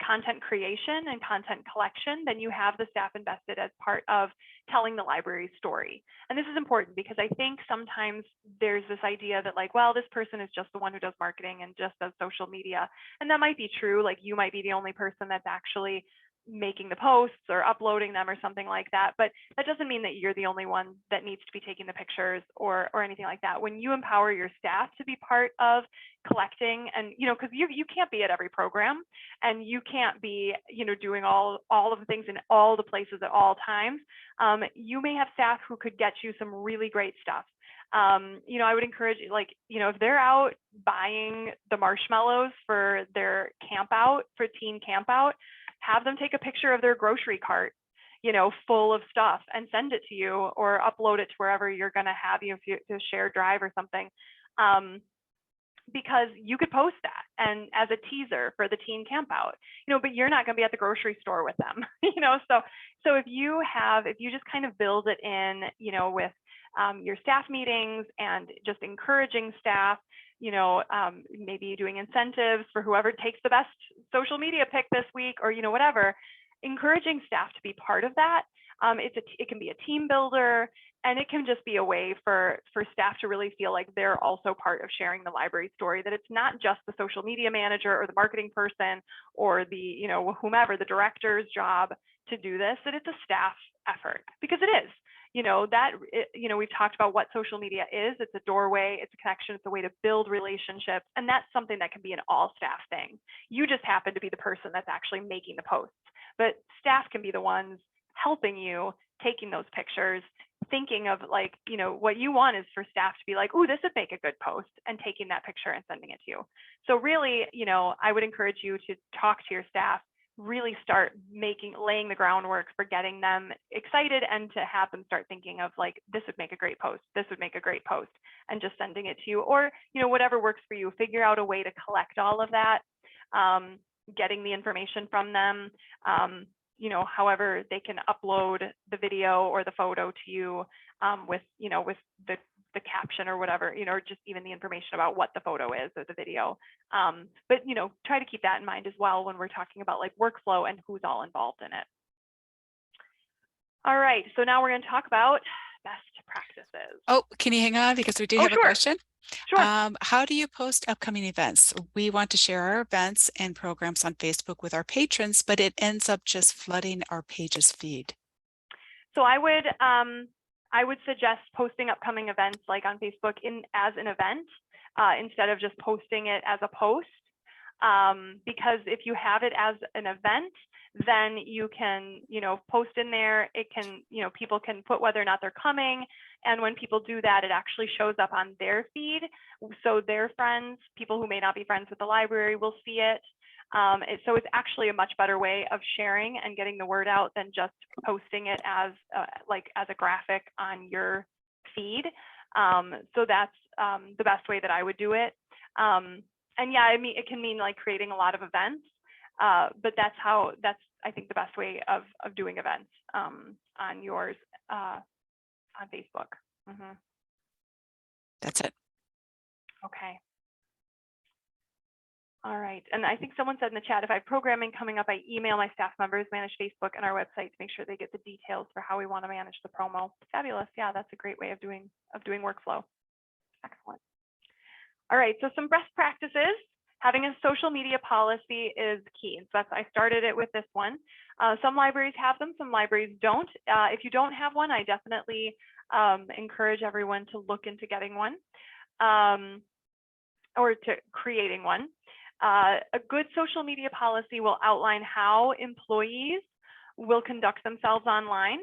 content creation and content collection, then you have the staff invested as part of telling the library's story. And this is important because I think sometimes there's this idea that, like, well, this person is just the one who does marketing and just does social media. And that might be true. Like, you might be the only person that's actually making the posts or uploading them or something like that, but that doesn't mean that you're the only one that needs to be taking the pictures or anything like that. When you empower your staff to be part of collecting, and because you can't be at every program, and you can't be doing all of the things in all the places at all times, you may have staff who could get you some really great stuff. I would encourage, if they're out buying the marshmallows for their camp out, for teen camp out, have them take a picture of their grocery cart, full of stuff, and send it to you, or upload it to wherever you're going to have to share drive or something, because you could post that and as a teaser for the teen camp out, but you're not going to be at the grocery store with them, so if you just kind of build it in, with your staff meetings and just encouraging staff, maybe doing incentives for whoever takes the best social media pic this week, or whatever, encouraging staff to be part of that. It can be a team builder, and it can just be a way for staff to really feel like they're also part of sharing the library story, that it's not just the social media manager or the marketing person or the whomever, the director's job to do this, that it's a staff effort, because it is. We've talked about what social media is. It's a doorway, it's a connection, it's a way to build relationships. And that's something that can be an all staff thing. You just happen to be the person that's actually making the posts, but staff can be the ones helping you, taking those pictures, thinking of, like, what you want is for staff to be like, oh, this would make a good post, and taking that picture and sending it to you. So really, I would encourage you to talk to your staff, really start laying the groundwork for getting them excited, and to have them start thinking of, like, this would make a great post, this would make a great post, and just sending it to you, or whatever works for you. Figure out a way to collect all of that, getting the information from them, however they can upload the video or the photo to you, with the caption or whatever, or just even the information about what the photo is or the video. But try to keep that in mind as well when we're talking about, like, workflow and who's all involved in it. All right, so now we're going to talk about best practices. Oh, can you hang on, because we do have a question? Sure. How do you post upcoming events? We want to share our events and programs on Facebook with our patrons, but it ends up just flooding our page's feed. So I would suggest posting upcoming events like on Facebook as an event instead of just posting it as a post. Because if you have it as an event, then you can, post in there. It can, people can put whether or not they're coming. And when people do that, it actually shows up on their feed. So their friends, people who may not be friends with the library, will see it. So it's actually a much better way of sharing and getting the word out than just posting it as a graphic on your feed. So that's the best way that I would do it. And yeah, I mean, it can mean like creating a lot of events, but that's I think the best way of doing events on yours on Facebook. Mm-hmm. That's it. Okay. All right. And I think someone said in the chat, if I have programming coming up, I email my staff members, manage Facebook and our website to make sure they get the details for how we want to manage the promo. Fabulous. Yeah, that's a great way of doing workflow. Excellent. All right. So some best practices. Having a social media policy is key. So I started it with this one. Some libraries have them, some libraries don't. If you don't have one, I definitely encourage everyone to look into getting one or to creating one. A good social media policy will outline how employees will conduct themselves online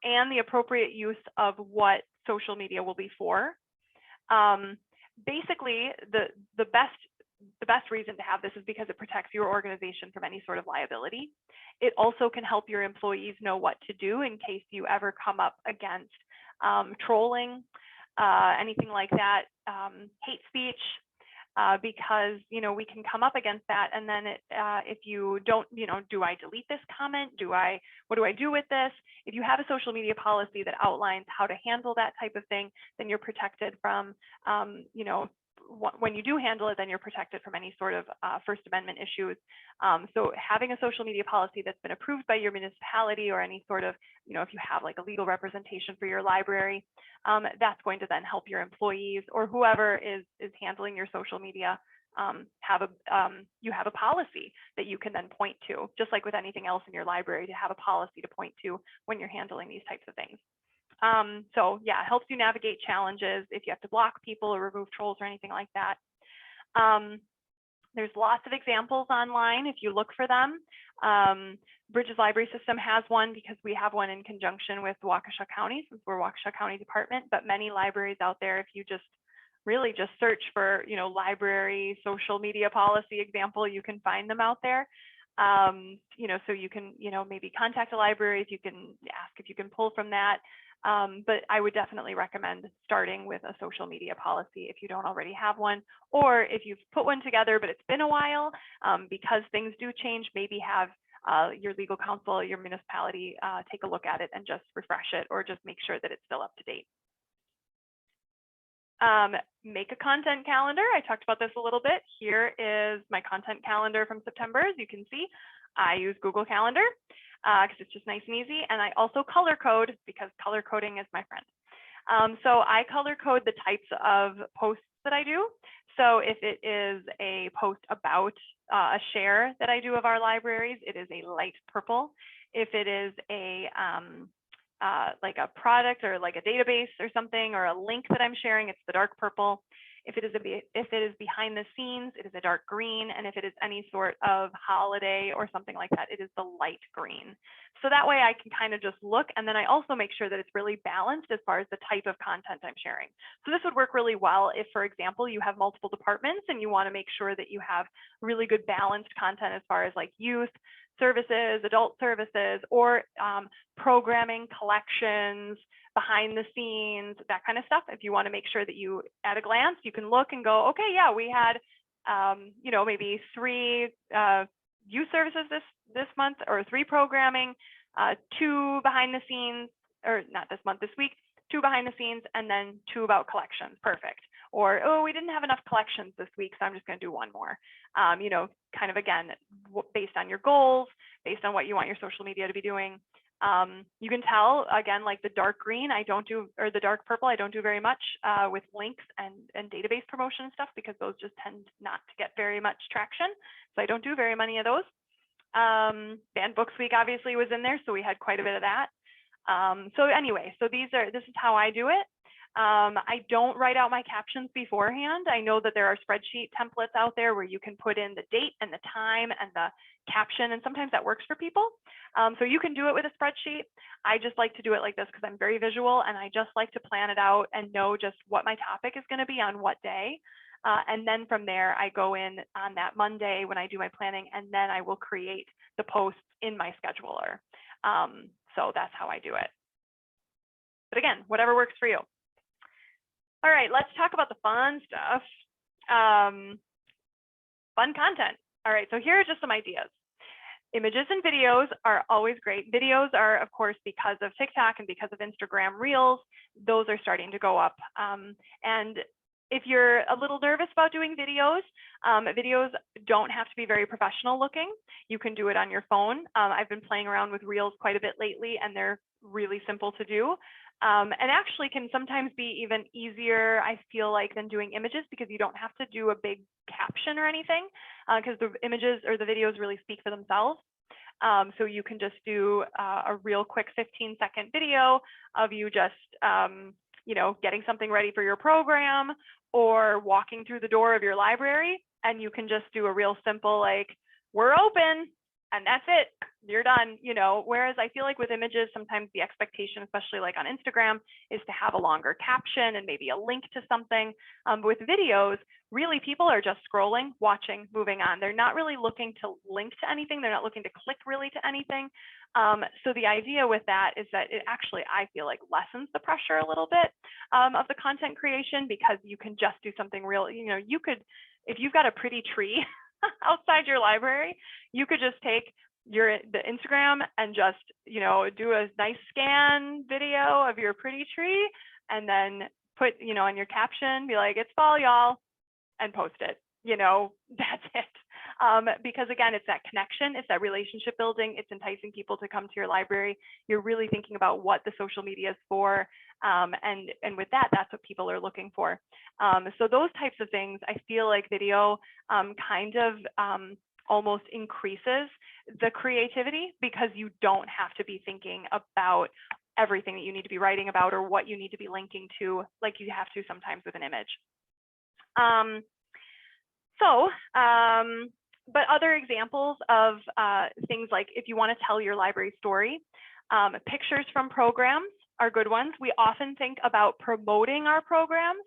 and the appropriate use of what social media will be for. Basically, the best reason to have this is because it protects your organization from any sort of liability. It also can help your employees know what to do in case you ever come up against trolling, anything like that, hate speech, because we can come up against that, and then if you don't, do I delete this comment? What do I do with this? If you have a social media policy that outlines how to handle that type of thing, then you're protected from, when you do handle it, then you're protected from any sort of First Amendment issues. So having a social media policy that's been approved by your municipality or any sort of, if you have like a legal representation for your library, that's going to then help your employees or whoever is handling your social media you have a policy that you can then point to, just like with anything else in your library, to have a policy to point to when you're handling these types of things. So yeah, it helps you navigate challenges if you have to block people or remove trolls or anything like that. There's lots of examples online if you look for them. Bridges Library System has one because we have one in conjunction with Waukesha County, since we're Waukesha County Department, but many libraries out there, if you just really just search for, library social media policy example, you can find them out there. So you can, maybe contact a library if you can ask if you can pull from that. But I would definitely recommend starting with a social media policy if you don't already have one, or if you've put one together, but it's been a while, because things do change, maybe have your legal counsel, your municipality take a look at it and just refresh it, or just make sure that it's still up to date. Make a content calendar. I talked about this a little bit. Here is my content calendar from September. As you can see, I use Google Calendar because it's just nice and easy. And I also color code because color coding is my friend. So I color code the types of posts that I do. So if it is a post about a share that I do of our libraries, it is a light purple. If it is a like a product or like a database or something, or a link that I'm sharing, it's the dark purple. If it is behind the scenes, it is a dark green. And if it is any sort of holiday or something like that, it is the light green. So that way I can kind of just look, and then I also make sure that it's really balanced as far as the type of content I'm sharing. So this would work really well if, for example, you have multiple departments and you want to make sure that you have really good balanced content as far as like youth services, adult services, or programming, collections, behind the scenes, that kind of stuff. If you want to make sure that you, at a glance, you can look and go, okay, yeah, we had, maybe 3 youth services this month, or 3 programming, 2 behind the scenes, or not this month, this week, 2 behind the scenes, and then 2 about collections. Perfect. Or, oh, we didn't have enough collections this week, so I'm just going to do 1 more. Kind of, again, based on your goals, based on what you want your social media to be doing. You can tell, again, like the dark green, I don't do, or the dark purple, I don't do very much with links and database promotion and stuff, because those just tend not to get very much traction. So I don't do very many of those. Banned Books Week obviously was in there, so we had quite a bit of that. So anyway, so this is how I do it. I don't write out my captions beforehand. I know that there are spreadsheet templates out there where you can put in the date and the time and the caption, and sometimes that works for people. So you can do it with a spreadsheet. I just like to do it like this because I'm very visual, and I just like to plan it out and know just what my topic is going to be on what day. And then from there, I go in on that Monday when I do my planning, and then I will create the posts in my scheduler. So that's how I do it. But again, whatever works for you. All right, let's talk about the fun stuff. Fun content. All right, so here are just some ideas. Images and videos are always great. Videos are, of course, because of TikTok and because of Instagram Reels, those are starting to go up. And if you're a little nervous about doing videos, videos don't have to be very professional looking. You can do it on your phone. I've been playing around with Reels quite a bit lately, and they're really simple to do. And actually can sometimes be even easier, I feel like, than doing images, because you don't have to do a big caption or anything, because the images or the videos really speak for themselves. So you can just do a real quick 15-second video of you just, you know, getting something ready for your program or walking through the door of your library, and you can just do a real simple, like, we're open, and that's it, you're done, you know. Whereas I feel like with images, sometimes the expectation, especially like on Instagram, is to have a longer caption and maybe a link to something. With videos, really people are just scrolling, watching, moving on. They're not really looking to link to anything. They're not looking to click really to anything. So the idea with that is that it actually, I feel like, lessens the pressure a little bit of the content creation, because you can just do something real. You know, you could, if you've got a pretty tree outside your library, you could just take the Instagram and just, you know, do a nice scan video of your pretty tree, and then put, you know, on your caption, be like, it's fall, y'all, and post it. You know, that's it. Because again, it's that connection, it's that relationship building, it's enticing people to come to your library. You're really thinking about what the social media is for. And with that, that's what people are looking for. So those types of things, I feel like video kind of almost increases the creativity, because you don't have to be thinking about everything that you need to be writing about or what you need to be linking to, like you have to sometimes with an image. But other examples of things, like if you want to tell your library story, pictures from programs are good ones. We often think about promoting our programs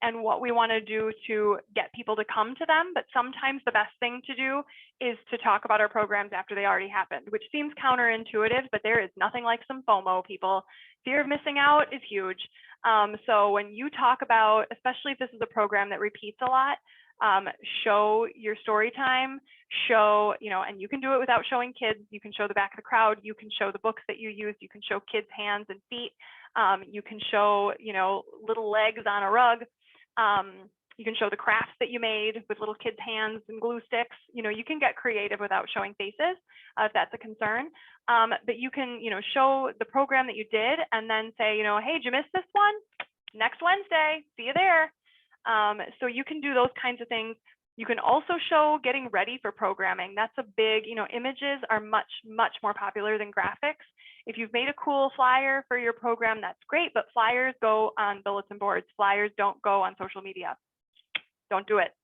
and what we want to do to get people to come to them, but sometimes the best thing to do is to talk about our programs after they already happened, which seems counterintuitive, but there is nothing like some FOMO, people. Fear of missing out is huge. So when you talk about, especially if this is a program that repeats a lot, show your story time, show, you know, and you can do it without showing kids. You can show the back of the crowd. You can show the books that you used. You can show kids' hands and feet. You can show, you know, little legs on a rug. You can show the crafts that you made with little kids' hands and glue sticks. You know, you can get creative without showing faces if that's a concern. But you can, you know, show the program that you did and then say, you know, hey, did you miss this one? Next Wednesday, see you there. So you can do those kinds of things. You can also show getting ready for programming. That's a big, you know, images are much, much more popular than graphics. If you've made a cool flyer for your program, that's great, but flyers go on bulletin boards. Flyers don't go on social media. Don't do it.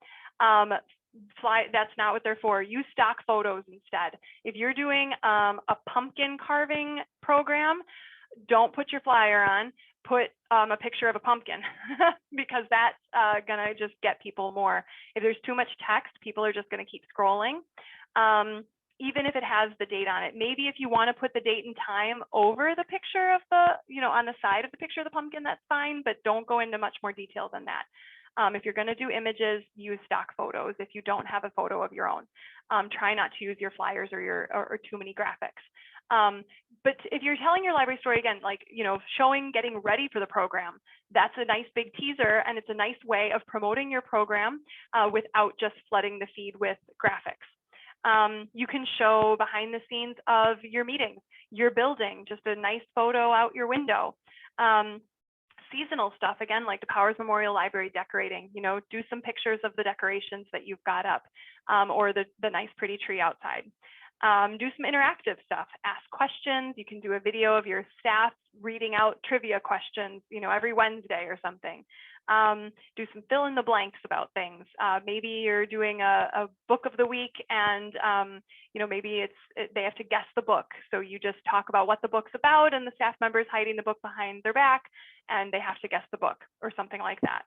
That's not what they're for. Use stock photos instead. If you're doing a pumpkin carving program, don't put your flyer on. Put a picture of a pumpkin because that's gonna just get people more. If there's too much text, people are just gonna keep scrolling. Even if it has the date on it. Maybe if you want to put the date and time over the picture of the, you know, on the side of the picture of the pumpkin, that's fine, but don't go into much more detail than that. If you're going to do images, use stock photos if you don't have a photo of your own. Try not to use your flyers or too many graphics. But if you're telling your library story, again, like, you know, showing getting ready for the program, that's a nice big teaser, and it's a nice way of promoting your program without just flooding the feed with graphics. You can show behind the scenes of your meetings, your building, just a nice photo out your window. Seasonal stuff, again, like the Powers Memorial Library decorating, do some pictures of the decorations that you've got up, or the nice pretty tree outside. Do some interactive stuff, ask questions. You can do a video of your staff reading out trivia questions, every Wednesday or something. Do some fill in the blanks about things. Maybe you're doing a book of the week and, maybe they have to guess the book. So you just talk about what the book's about and the staff member's hiding the book behind their back and they have to guess the book or something like that.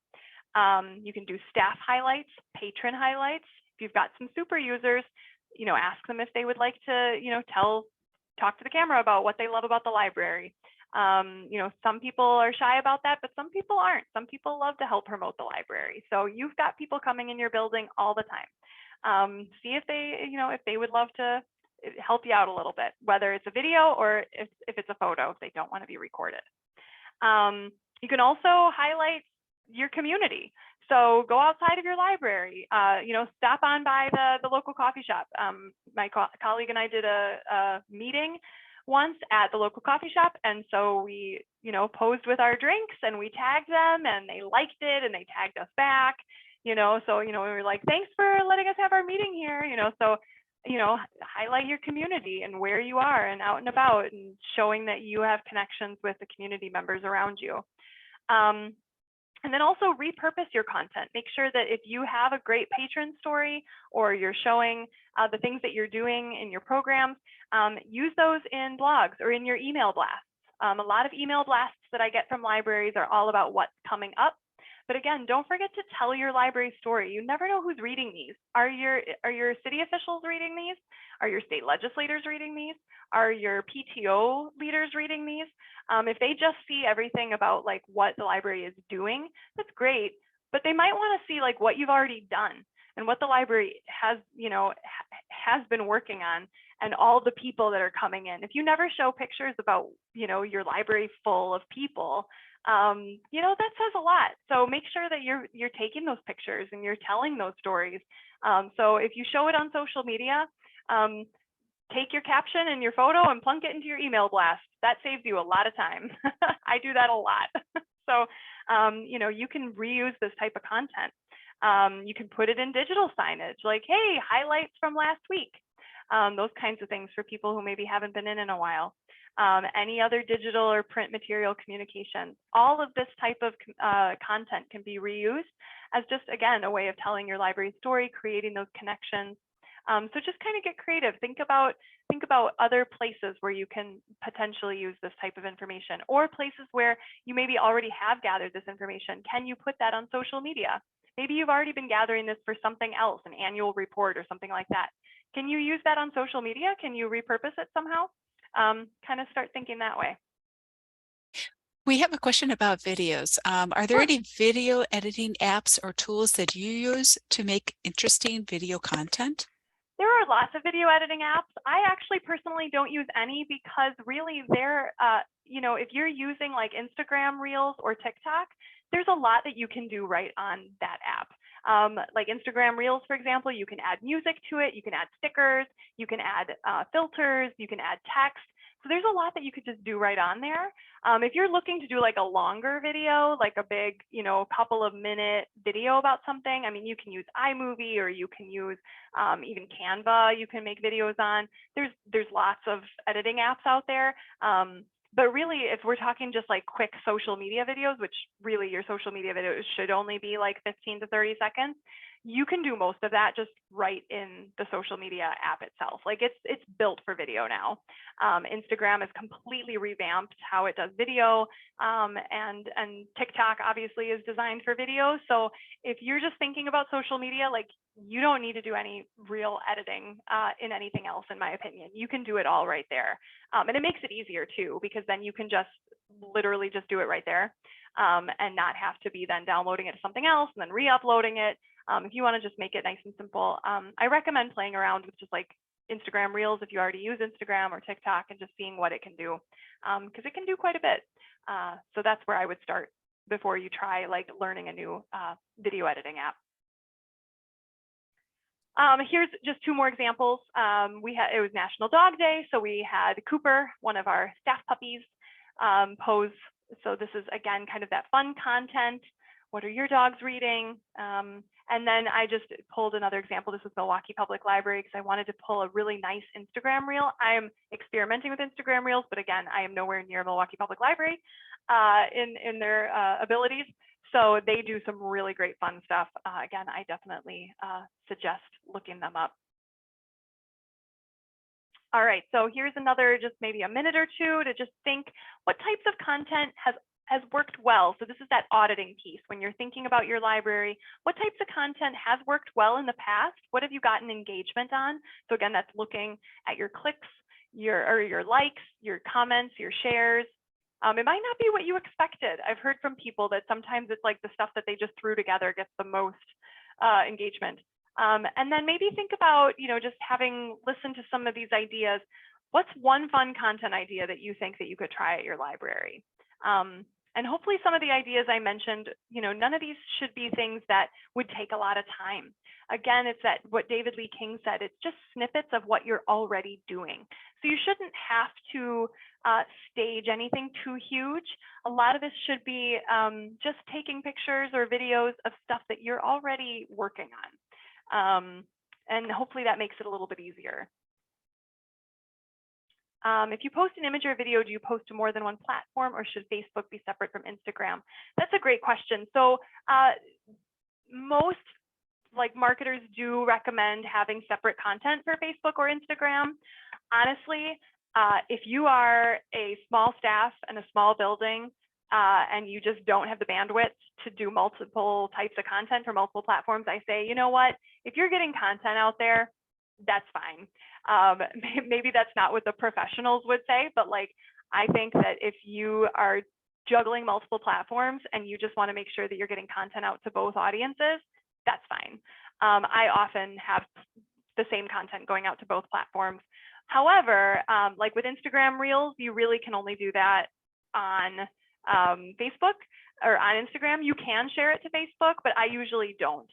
You can do staff highlights, patron highlights. If you've got some super users, ask them if they would like to, talk to the camera about what they love about the library. Some people are shy about that, but some people aren't. Some people love to help promote the library. So you've got people coming in your building all the time. See if they would love to help you out a little bit, whether it's a video or if it's a photo, if they don't want to be recorded. You can also highlight your community. So go outside of your library, stop on by the local coffee shop. My colleague and I did a meeting once at the local coffee shop. And so we, posed with our drinks and we tagged them and they liked it and they tagged us back, so, we were like, thanks for letting us have our meeting here, so, highlight your community and where you are and out and about and showing that you have connections with the community members around you. And then also repurpose your content. Make sure that if you have a great patron story or you're showing the things that you're doing in your programs, use those in blogs or in your email blasts. A lot of email blasts that I get from libraries are all about what's coming up. But again, don't forget to tell your library story. You never know who's reading these. Are your city officials reading these? Are your state legislators reading these? Are your PTO leaders reading these? If they just see everything about like what the library is doing, that's great. But they might want to see like what you've already done and what the library has, has been working on and all the people that are coming in. If you never show pictures about, your library full of people, that says a lot. So make sure that you're taking those pictures and you're telling those stories. So if you show it on social media, take your caption and your photo and plunk it into your email blast. That saves you a lot of time. I do that a lot. So, you can reuse this type of content. You can put it in digital signage, like, hey, highlights from last week. Those kinds of things for people who maybe haven't been in a while. Any other digital or print material communication. All of this type of content can be reused as just, again, a way of telling your library story, creating those connections. So just kind of get creative. Think about other places where you can potentially use this type of information, or places where you maybe already have gathered this information. Can you put that on social media? Maybe you've already been gathering this for something else, an annual report or something like that. Can you use that on social media? Can you repurpose it somehow? Kind of start thinking that way. We have a question about videos. Are there any video editing apps or tools that you use to make interesting video content? There are lots of video editing apps. I actually personally don't use any because really they're, if you're using like Instagram Reels or TikTok, there's a lot that you can do right on that app. Like Instagram Reels, for example, you can add music to it, you can add stickers, you can add filters, you can add text. So there's a lot that you could just do right on there. If you're looking to do like a longer video, like a big, couple of minute video about something, I mean, you can use iMovie or you can use even Canva, you can make videos on. There's lots of editing apps out there. But really, if we're talking just like quick social media videos, which really your social media videos should only be like 15 to 30 seconds, you can do most of that just right in the social media app itself. Like it's built for video now. Instagram has completely revamped how it does video, and TikTok obviously is designed for video. So if you're just thinking about social media, like you don't need to do any real editing in anything else, in my opinion. You can do it all right there. And it makes it easier too, because then you can just literally just do it right there, and not have to be then downloading it to something else and then re-uploading it. If you want to just make it nice and simple, I recommend playing around with just like Instagram Reels if you already use Instagram or TikTok and just seeing what it can do, because it can do quite a bit. So that's where I would start before you try like learning a new video editing app. Here's just two more examples. It was National Dog Day, so we had Cooper, one of our staff puppies, pose. So this is again kind of that fun content. What are your dogs reading? And then I just pulled another example. This was Milwaukee Public Library because I wanted to pull a really nice Instagram reel. I'm experimenting with Instagram reels, but again, I am nowhere near Milwaukee Public Library in their abilities. So they do some really great fun stuff. Again, I definitely suggest looking them up. All right, so here's another, just maybe a minute or two to just think what types of content has worked well. So this is that auditing piece. When you're thinking about your library, what types of content has worked well in the past? What have you gotten engagement on? So again, that's looking at your clicks, your likes, your comments, your shares. It might not be what you expected. I've heard from people that sometimes it's like the stuff that they just threw together gets the most engagement. And then maybe think about, just having listened to some of these ideas. What's one fun content idea that you think that you could try at your library? And hopefully some of the ideas I mentioned, none of these should be things that would take a lot of time. Again, it's that what David Lee King said, it's just snippets of what you're already doing. So you shouldn't have to stage anything too huge. A lot of this should be just taking pictures or videos of stuff that you're already working on. And hopefully that makes it a little bit easier. If you post an image or a video, do you post to more than one platform, or should Facebook be separate from Instagram? That's a great question. So most marketers do recommend having separate content for Facebook or Instagram. Honestly, if you are a small staff and a small building and you just don't have the bandwidth to do multiple types of content for multiple platforms, I say, you know what, if you're getting content out there, that's fine. Maybe that's not what the professionals would say, but I think that if you are juggling multiple platforms and you just want to make sure that you're getting content out to both audiences, that's fine. I often have the same content going out to both platforms. However, like with Instagram Reels, you really can only do that on Facebook or on Instagram. You can share it to Facebook, but I usually don't.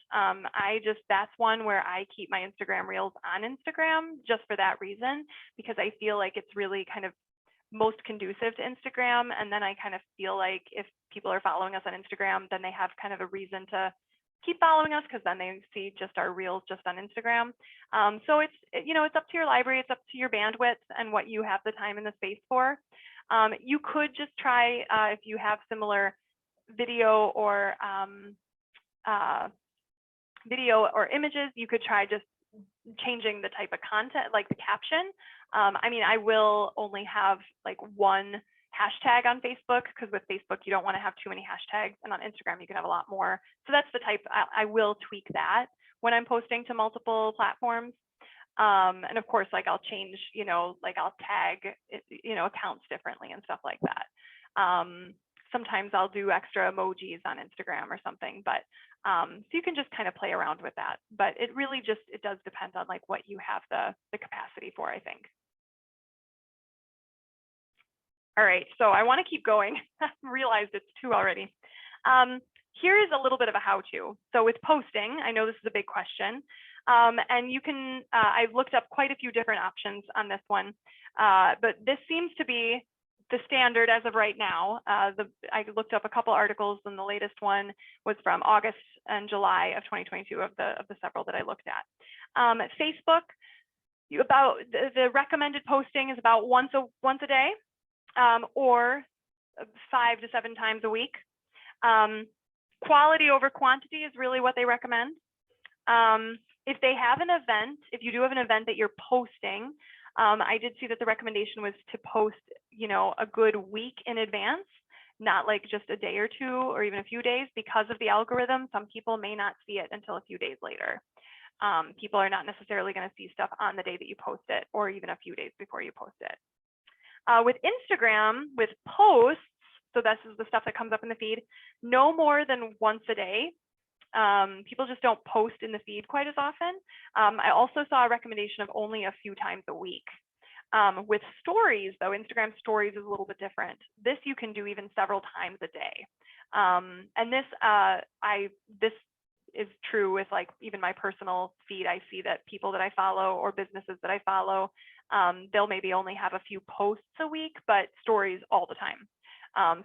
That's one where I keep my Instagram Reels on Instagram just for that reason, because I feel like it's really kind of most conducive to Instagram. And then I kind of feel like if people are following us on Instagram, then they have kind of a reason to keep following us, because then they see just our reels just on Instagram. So it's up to your library, it's up to your bandwidth and what you have the time and the space for. You could just try, if you have similar video or images, you could try just changing the type of content, like the caption. I mean, I will only have one hashtag on Facebook, because with Facebook you don't want to have too many hashtags, and on Instagram you can have a lot more. So that's the type. I will tweak that when I'm posting to multiple platforms. And of course, I'll change, I'll tag accounts differently and stuff like that. Sometimes I'll do extra emojis on Instagram or something, but so you can just kind of play around with that. But it really it does depend on what you have the capacity for, I think. All right, so I want to keep going. I realized it's 2 already. Here is a little bit of a how-to. So with posting, I know this is a big question, and you can, I've looked up quite a few different options on this one, but this seems to be the standard as of right now. I looked up a couple articles, and the latest one was from August and July of 2022 of the several that I looked at. Facebook, the recommended posting is about once a day. Or 5 to 7 times a week. Quality over quantity is really what they recommend. If they have an event, if you do have an event that you're posting, I did see that the recommendation was to post, a good week in advance, not just a day or 2 or even a few days, because of the algorithm. Some people may not see it until a few days later. People are not necessarily going to see stuff on the day that you post it, or even a few days before you post it. With Instagram, with posts, so this is the stuff that comes up in the feed, no more than once a day. People just don't post in the feed quite as often. I also saw a recommendation of only a few times a week. With stories, though, Instagram stories is a little bit different. This you can do even several times a day. And this is true with like even my personal feed. I see that people that I follow or businesses that I follow, they'll maybe only have a few posts a week, but stories all the time.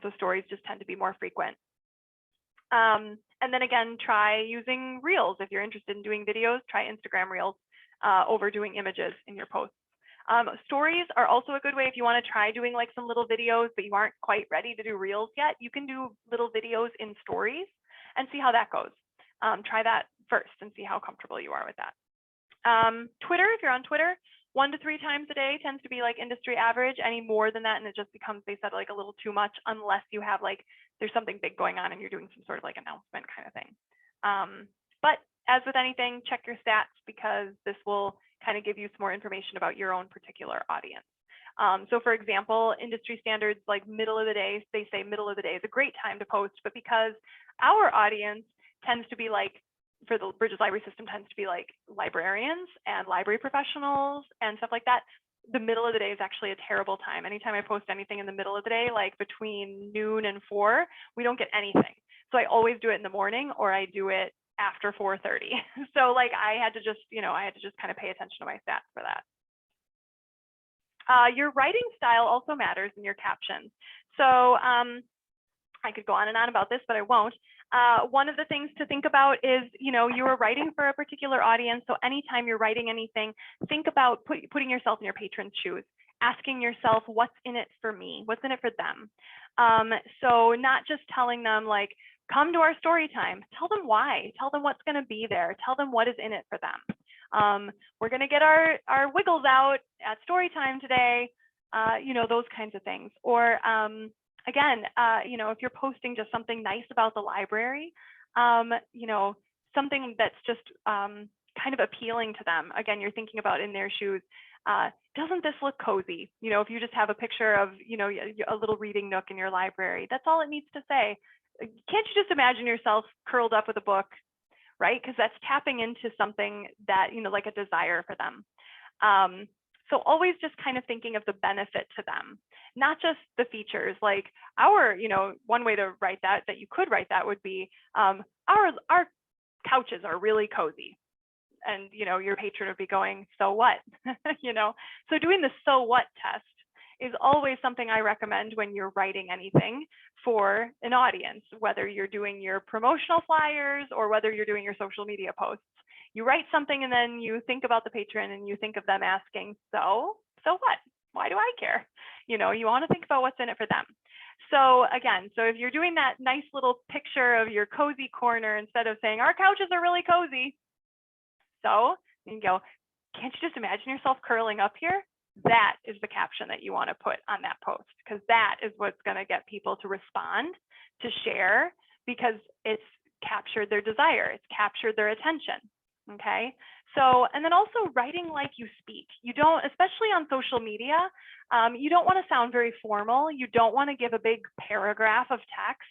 So stories just tend to be more frequent. And then again, try using Reels. If you're interested in doing videos, try Instagram Reels over doing images in your posts. Stories are also a good way if you want to try doing like some little videos, but you aren't quite ready to do Reels yet. You can do little videos in stories and see how that goes. Try that first and see how comfortable you are with that. Twitter, if you're on Twitter, 1 to 3 times a day tends to be like industry average. Any more than that, and it just becomes, they said, like a little too much, unless you have like, there's something big going on and you're doing some sort of like announcement kind of thing. But as with anything, check your stats, because this will kind of give you some more information about your own particular audience. So for example, industry standards like middle of the day, they say middle of the day is a great time to post, but because our audience tends to be like, for the Bridges Library System, tends to be like librarians and library professionals and stuff like that, the middle of the day is actually a terrible time. Anytime I post anything in the middle of the day, like between noon and 4, we don't get anything. So I always do it in the morning, or I do it after 4:30. So like I had to just, I had to just kind of pay attention to my stats for that. Your writing style also matters in your captions. So I could go on and on about this, but I won't. One of the things to think about is, you are writing for a particular audience. So anytime you're writing anything, think about putting yourself in your patron's shoes, asking yourself, what's in it for me? What's in it for them? So not just telling them like, come to our story time. Tell them why. Tell them what's going to be there. Tell them what is in it for them. We're going to get our wiggles out at story time today. Those kinds of things. Or again, if you're posting just something nice about the library, something that's just kind of appealing to them. Again, you're thinking about in their shoes. Doesn't this look cozy? If you just have a picture of, a little reading nook in your library, that's all it needs to say. Can't you just imagine yourself curled up with a book, right? Because that's tapping into something that, like a desire for them. So always just kind of thinking of the benefit to them, not just the features. Like our, one way to write that you could write that would be, our couches are really cozy. And, your patron would be going, so what? So doing the so what test is always something I recommend when you're writing anything for an audience, whether you're doing your promotional flyers or whether you're doing your social media posts. You write something and then you think about the patron and you think of them asking, so what? Why do I care? You want to think about what's in it for them. So again, if you're doing that nice little picture of your cozy corner, instead of saying our couches are really cozy, so you go, can't you just imagine yourself curling up here? That is the caption that you want to put on that post, because that is what's going to get people to respond, to share, because it's captured their desire, it's captured their attention. Okay, so, and then also writing like you speak. You don't, especially on social media, you don't want to sound very formal. You don't want to give a big paragraph of text.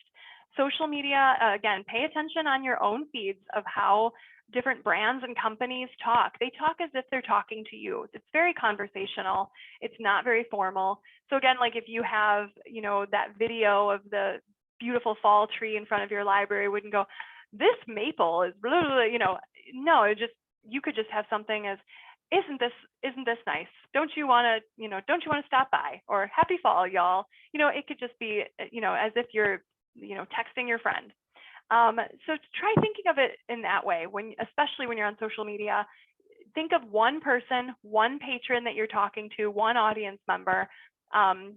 Social media, again, pay attention on your own feeds of how different brands and companies talk. They talk as if they're talking to you. It's very conversational. It's not very formal. So again, like if you have, that video of the beautiful fall tree in front of your library, wouldn't go, this maple is blah, blah, blah, no, you could just have something as, isn't this nice? Don't you want to stop by? Or happy fall, y'all. It could just be, as if you're, texting your friend. So try thinking of it in that way, especially when you're on social media. Think of one person, one patron that you're talking to, one audience member,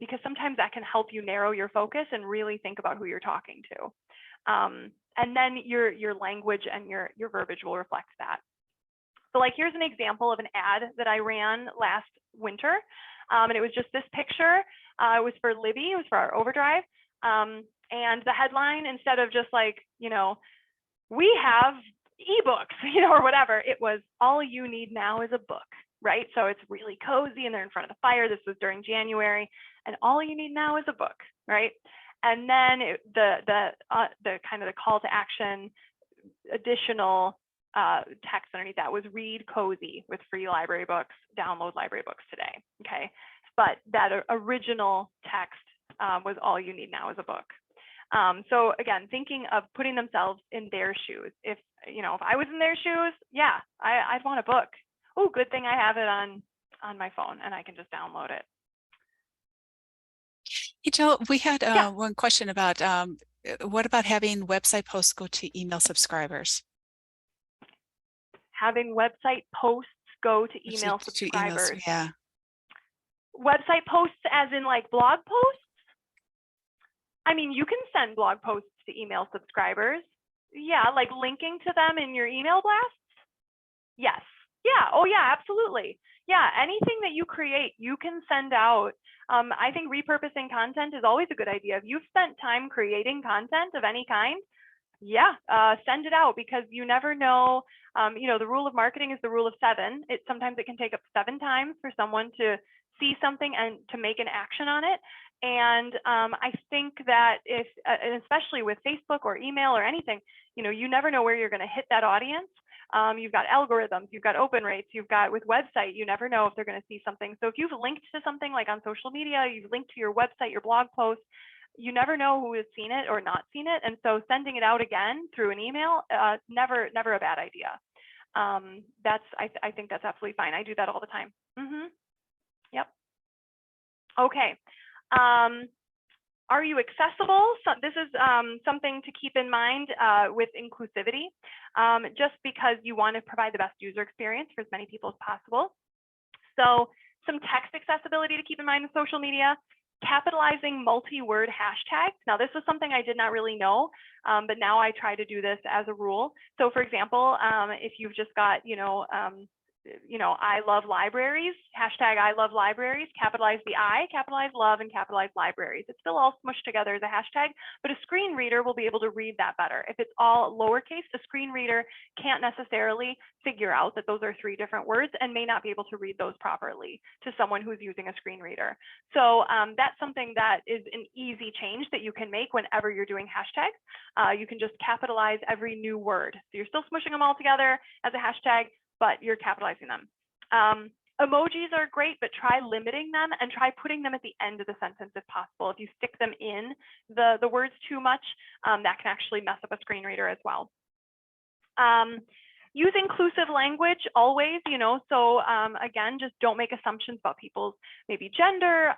because sometimes that can help you narrow your focus and really think about who you're talking to. And then your language and your verbiage will reflect that. So like, here's an example of an ad that I ran last winter. And it was just this picture. It was for Libby, it was for our Overdrive. And the headline, instead of just like, we have ebooks, or whatever, it was all you need now is a book, right? So it's really cozy and they're in front of the fire. This was during January, and all you need now is a book, right? And then the kind of the call to action, additional text underneath that was read cozy with free library books, download library books today. Okay, but that original text was all you need now is a book. So again, thinking of putting themselves in their shoes. If I was in their shoes, yeah, I'd want a book. Oh, good thing I have it on my phone and I can just download it. You know, we had Yeah, one question about what about having website posts go to email subscribers? having website posts go to email To emails, subscribers. yeah. Website posts as in like blog posts? I mean, you can send blog posts to email subscribers. Yeah, like linking to them in your email blasts? Yes. Yeah. Oh, yeah, absolutely. Yeah, anything that you create, you can send out. I think repurposing content is always a good idea. If you've spent time creating content of any kind, yeah, send it out, because you never know. The rule of marketing is the rule of 7. Sometimes it can take up 7 times for someone to see something and to make an action on it. And I think that and especially with Facebook or email or anything, you never know where you're going to hit that audience. You've got algorithms, you've got open rates, you've got with website, you never know if they're going to see something. So if you've linked to something like on social media, you've linked to your website, your blog post, you never know who has seen it or not seen it. And so sending it out again through an email, never a bad idea. I think that's absolutely fine. I do that all the time. Yep. Okay. Are you accessible? So this is something to keep in mind with inclusivity, just because you want to provide the best user experience for as many people as possible. So some text accessibility to keep in mind in social media. Capitalizing multi-word hashtags. Now, this was something I did not really know, but now I try to do this as a rule. So for example, if you've just got, I love libraries, hashtag I love libraries, capitalize the I, capitalize love, and capitalize libraries. It's still all smushed together as a hashtag, but a screen reader will be able to read that better. If it's all lowercase, a screen reader can't necessarily figure out that those are 3 different words and may not be able to read those properly to someone who's using a screen reader. So that's something that is an easy change that you can make whenever you're doing hashtags. You can just capitalize every new word. So you're still smushing them all together as a hashtag, but you're capitalizing them. Emojis are great, but try limiting them and try putting them at the end of the sentence if possible. If you stick them in the words too much, that can actually mess up a screen reader as well. Use inclusive language always, so again, just don't make assumptions about people's maybe gender,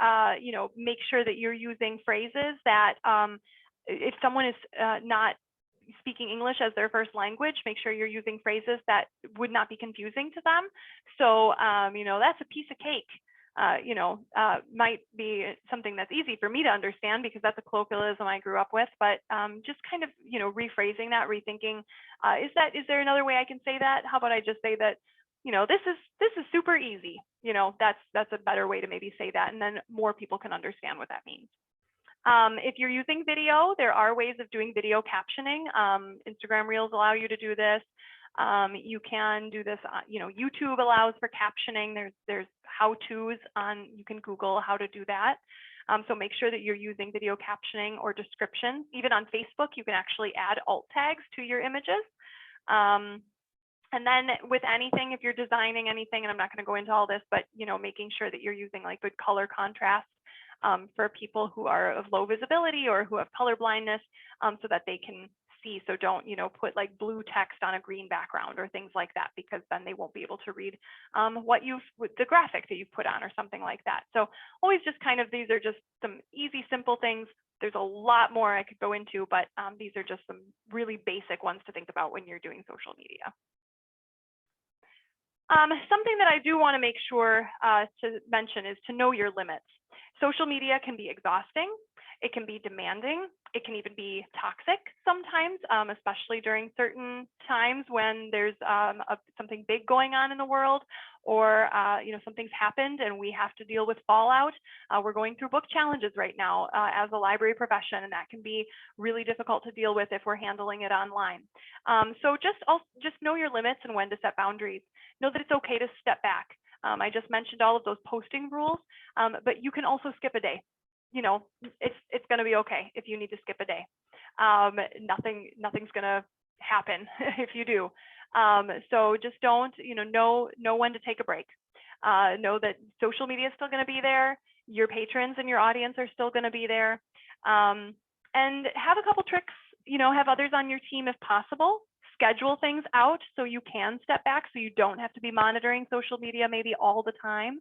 make sure that you're using phrases that if someone is not speaking English as their first language, make sure you're using phrases that would not be confusing to them. So, that's a piece of cake. Might be something that's easy for me to understand because that's a colloquialism I grew up with, but just kind of, rephrasing that, rethinking, is there another way I can say that? How about I just say that, this is super easy. That's a better way to maybe say that, and then more people can understand what that means. If you're using video, there are ways of doing video captioning. Instagram Reels allow you to do this. You can do this, YouTube allows for captioning. There's how-tos on, you can Google how to do that. So make sure that you're using video captioning or description. Even on Facebook, you can actually add alt tags to your images. And then with anything, if you're designing anything, and I'm not going to go into all this, but making sure that you're using like good color contrast for people who are of low visibility or who have color blindness, so that they can see. So don't put like blue text on a green background or things like that, because then they won't be able to read the graphic that you've put on or something like that. So always just kind of, these are just some easy, simple things. There's a lot more I could go into, but these are just some really basic ones to think about when you're doing social media. Something that I do want to make sure to mention is to know your limits. Social media can be exhausting. It can be demanding. It can even be toxic sometimes, especially during certain times when there's something big going on in the world, or something's happened and we have to deal with fallout. We're going through book challenges right now as a library profession, and that can be really difficult to deal with if we're handling it online. So just know your limits and when to set boundaries. Know that it's okay to step back. I just mentioned all of those posting rules, but you can also skip a day. It's going to be okay if you need to skip a day. Nothing's going to happen if you do. So just don't, know when to take a break. Know that social media is still going to be there. Your patrons and your audience are still going to be there. And have a couple tricks, have others on your team if possible. Schedule things out so you can step back, so you don't have to be monitoring social media maybe all the time.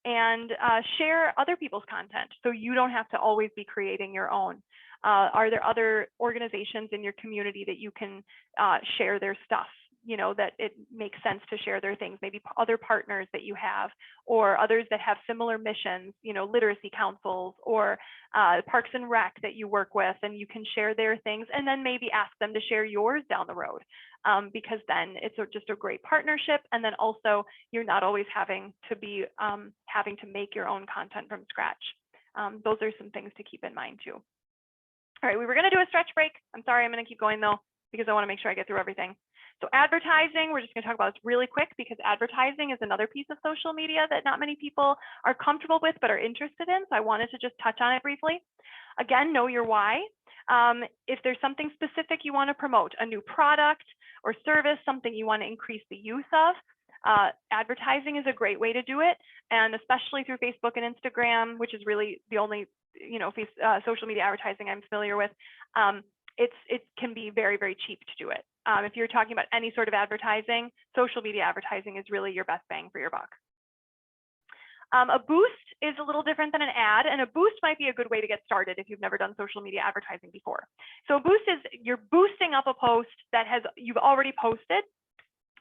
And share other people's content so you don't have to always be creating your own. Are there other organizations in your community that you can share their stuff? That it makes sense to share their things, maybe other partners that you have, or others that have similar missions, literacy councils or Parks and Rec that you work with, and you can share their things and then maybe ask them to share yours down the road, because then it's just a great partnership. And then also you're not always having to be having to make your own content from scratch. Those are some things to keep in mind too. All right, we were going to do a stretch break. I'm sorry, I'm going to keep going though, because I want to make sure I get through everything. So advertising, we're just going to talk about this really quick because advertising is another piece of social media that not many people are comfortable with but are interested in. So I wanted to just touch on it briefly. Again, know your why. If there's something specific you want to promote, a new product or service, something you want to increase the use of, advertising is a great way to do it. And especially through Facebook and Instagram, which is really the only social media advertising I'm familiar with, it can be very, very cheap to do it. If you're talking about any sort of advertising, social media advertising is really your best bang for your buck. A boost is a little different than an ad, and a boost might be a good way to get started if you've never done social media advertising before. So a boost is you're boosting up a post that you've already posted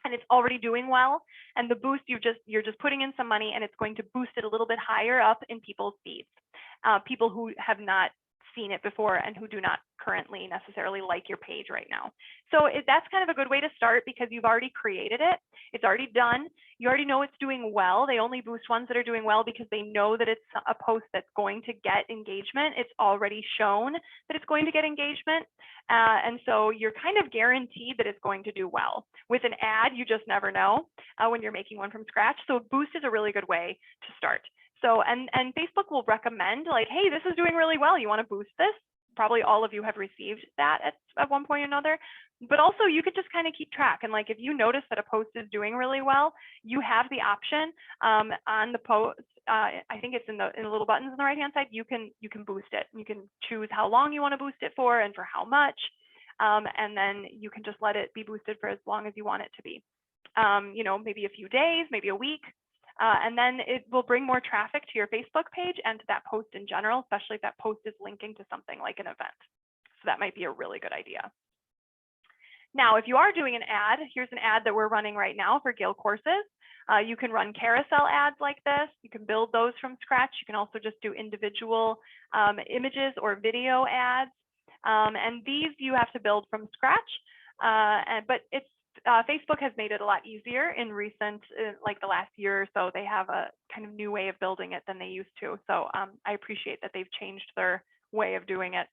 and it's already doing well, and the boost you're just putting in some money and it's going to boost it a little bit higher up in people's feeds. People who have not seen it before and who do not currently necessarily like your page right now. So that's kind of a good way to start because you've already created it. It's already done. You already know it's doing well. They only boost ones that are doing well because they know that it's a post that's going to get engagement. It's already shown that it's going to get engagement. And so you're kind of guaranteed that it's going to do well. With an ad, you just never know when you're making one from scratch. So a boost is a really good way to start. So, and Facebook will recommend like, hey, this is doing really well. You want to boost this? Probably all of you have received that at one point or another. But also you could just kind of keep track. And like, if you notice that a post is doing really well, you have the option on the post. I think it's in the little buttons on the right-hand side. You can boost it. You can choose how long you want to boost it for and for how much. And then you can just let it be boosted for as long as you want it to be. Maybe a few days, maybe a week. And then it will bring more traffic to your Facebook page and to that post in general, especially if that post is linking to something like an event. So that might be a really good idea. Now, if you are doing an ad, here's an ad that we're running right now for Gale courses. You can run carousel ads like this. You can build those from scratch. You can also just do individual images or video ads. And these you have to build from scratch. But it's Facebook has made it a lot easier in recent, like the last year or so. They have a kind of new way of building it than they used to. So I appreciate that they've changed their way of doing it.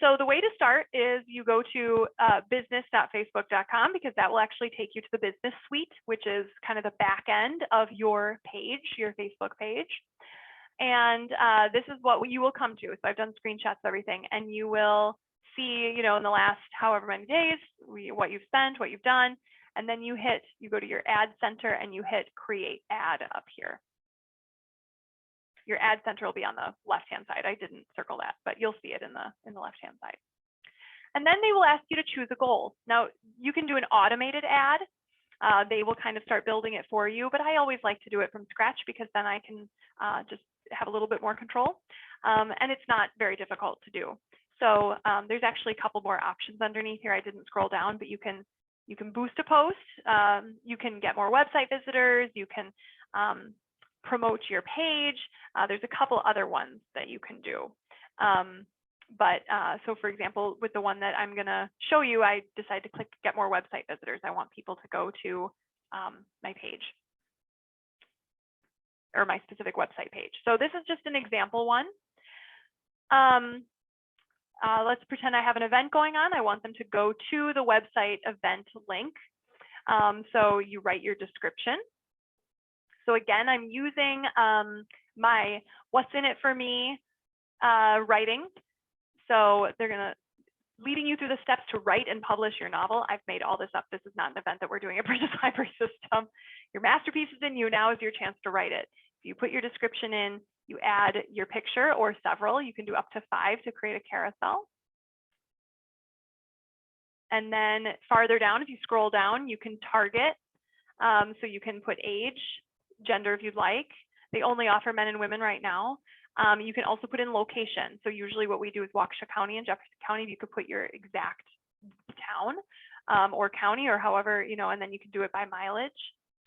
So the way to start is you go to business.facebook.com because that will actually take you to the business suite, which is kind of the back end of your page, your Facebook page. And this is what you will come to. So I've done screenshots, everything, and you will see, in the last however many days, what you've spent, what you've done, and then you go to your ad center and you hit create ad up here. Your ad center will be on the left-hand side. I didn't circle that, but you'll see it in the left-hand side. And then they will ask you to choose a goal. Now, you can do an automated ad. They will kind of start building it for you, but I always like to do it from scratch because then I can just have a little bit more control. And it's not very difficult to do. So there's actually a couple more options underneath here. I didn't scroll down, but you can boost a post. You can get more website visitors. You can promote your page. There's a couple other ones that you can do. So for example, with the one that I'm going to show you, I decided to click get more website visitors. I want people to go to my page or my specific website page. So this is just an example one. Let's pretend I have an event going on. I want them to go to the website event link. So you write your description. So again, I'm using my what's in it for me writing. So they're leading you through the steps to write and publish your novel. I've made all this up. This is not an event that we're doing at Bridges Library System. Your masterpiece is in you. Now is your chance to write it. You put your description in, You add your picture or several. You can do up to 5 to create a carousel. And then farther down, if you scroll down, you can target. So you can put age, gender if you'd like. They only offer men and women right now. You can also put in location. So usually what we do is Waukesha County and Jefferson County. You could put your exact town or county or however, and then you can do it by mileage.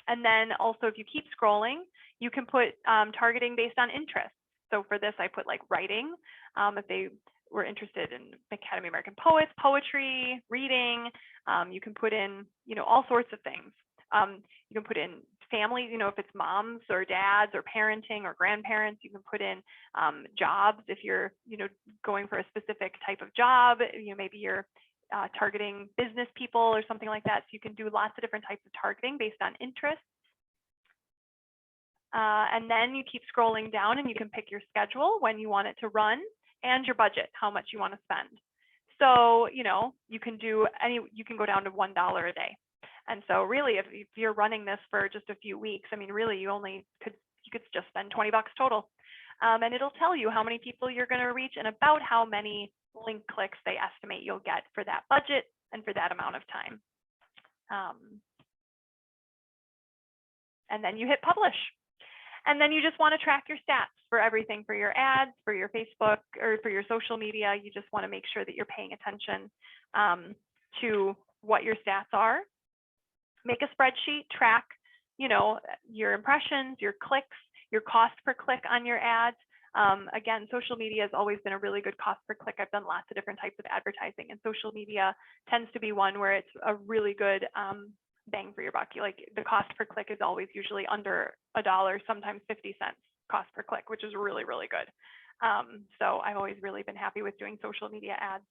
And then also if you keep scrolling, you can put targeting based on interest. So for this, I put like writing, if they were interested in Academy of American Poets, poetry, reading, you can put in, all sorts of things. You can put in families, if it's moms or dads or parenting or grandparents. You can put in jobs if you're, going for a specific type of job. Maybe you're targeting business people or something like that. So you can do lots of different types of targeting based on interest. And then you keep scrolling down and you can pick your schedule, when you want it to run, and your budget, how much you want to spend. So, you can go down to $1 a day. And so really, if you're running this for just a few weeks, I mean, really, you could just spend $20 total. And it'll tell you how many people you're going to reach and about how many link clicks they estimate you'll get for that budget and for that amount of time. And then you hit publish. And then you just want to track your stats for everything, for your ads, for your Facebook, or for your social media. You just want to make sure that you're paying attention to what your stats are. Make a spreadsheet, track, your impressions, your clicks, your cost per click on your ads. Again, social media has always been a really good cost per click. I've done lots of different types of advertising, and social media tends to be one where it's a really good bang for your buck. Like the cost per click is always usually under $1, sometimes 50 cents cost per click, which is really, really good. So I've always really been happy with doing social media ads.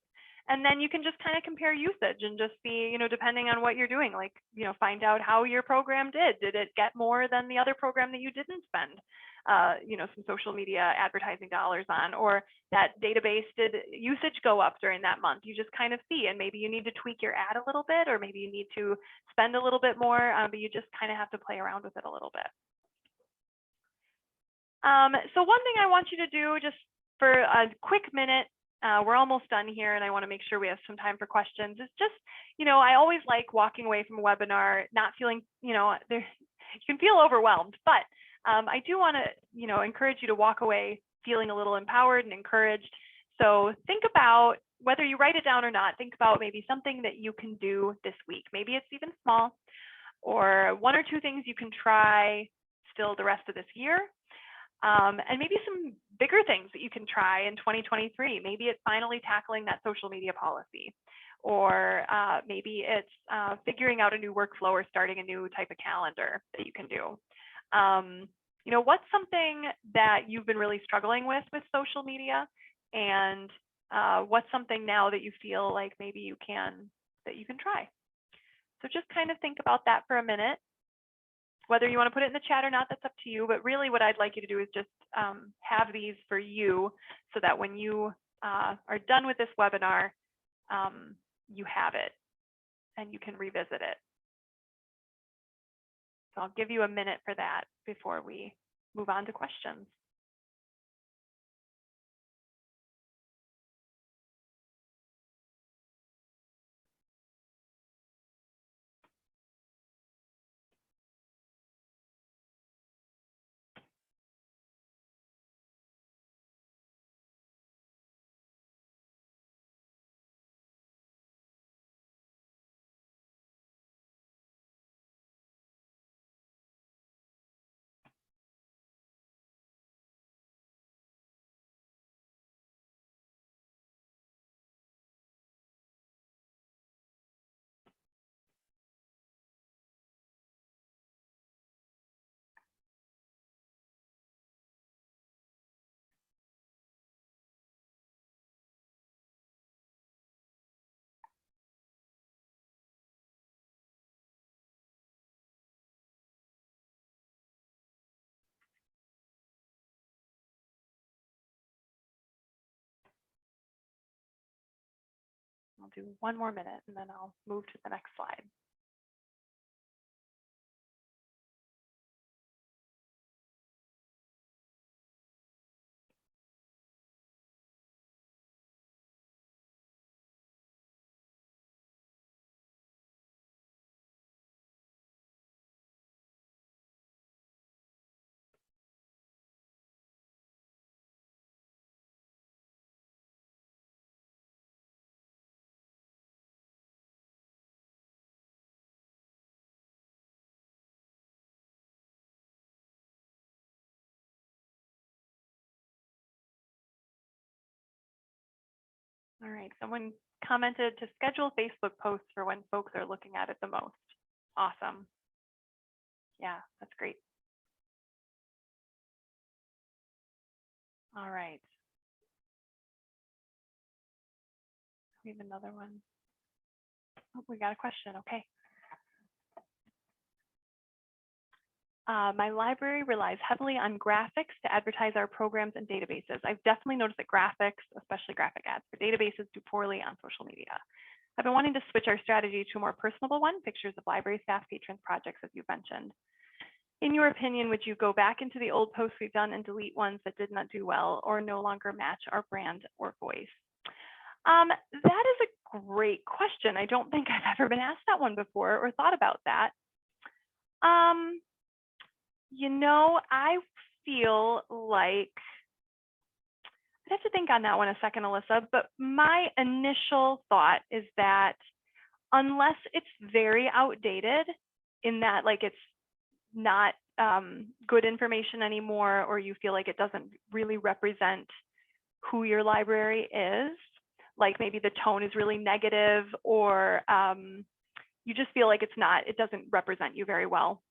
And then you can just kind of compare usage and just see, depending on what you're doing, like, find out how your program did. Did it get more than the other program that you didn't spend, some social media advertising dollars on, or that database, did usage go up during that month? You just kind of see, and maybe you need to tweak your ad a little bit, or maybe you need to spend a little bit more, but you just kind of have to play around with it a little bit. So one thing I want you to do, just for a quick minute, we're almost done here, and I want to make sure we have some time for questions. It's just, I always like walking away from a webinar not feeling, you can feel overwhelmed, but I do want to, encourage you to walk away feeling a little empowered and encouraged. So think about, whether you write it down or not, think about maybe something that you can do this week. Maybe it's even small, or 1 or 2 things you can try still the rest of this year. And maybe some bigger things that you can try in 2023. Maybe it's finally tackling that social media policy, or maybe it's figuring out a new workflow or starting a new type of calendar that you can do. What's something that you've been really struggling with social media, and what's something now that you feel like maybe you can try? So just kind of think about that for a minute. Whether you want to put it in the chat or not, that's up to you. But really what I'd like you to do is just have these for you, so that when you are done with this webinar, you have it and you can revisit it. So I'll give you a minute for that before we move on to questions. I'll do 1 more minute and then I'll move to the next slide. All right, someone commented to schedule Facebook posts for when folks are looking at it the most. Awesome. Yeah, that's great. All right. We have another one. Oh, we got a question. Okay. My library relies heavily on graphics to advertise our programs and databases. I've definitely noticed that graphics, especially graphic ads for databases, do poorly on social media. I've been wanting to switch our strategy to a more personable one, pictures of library staff, patrons, projects, as you mentioned. In your opinion, would you go back into the old posts we've done and delete ones that did not do well or no longer match our brand or voice? That is a great question. I don't think I've ever been asked that one before or thought about that. You know, I feel like I'd have to think on that one a second, Alyssa, but my initial thought is that unless it's very outdated in that like it's not good information anymore, or you feel like it doesn't really represent who your library is, like maybe the tone is really negative, or you just feel like it doesn't represent you very well.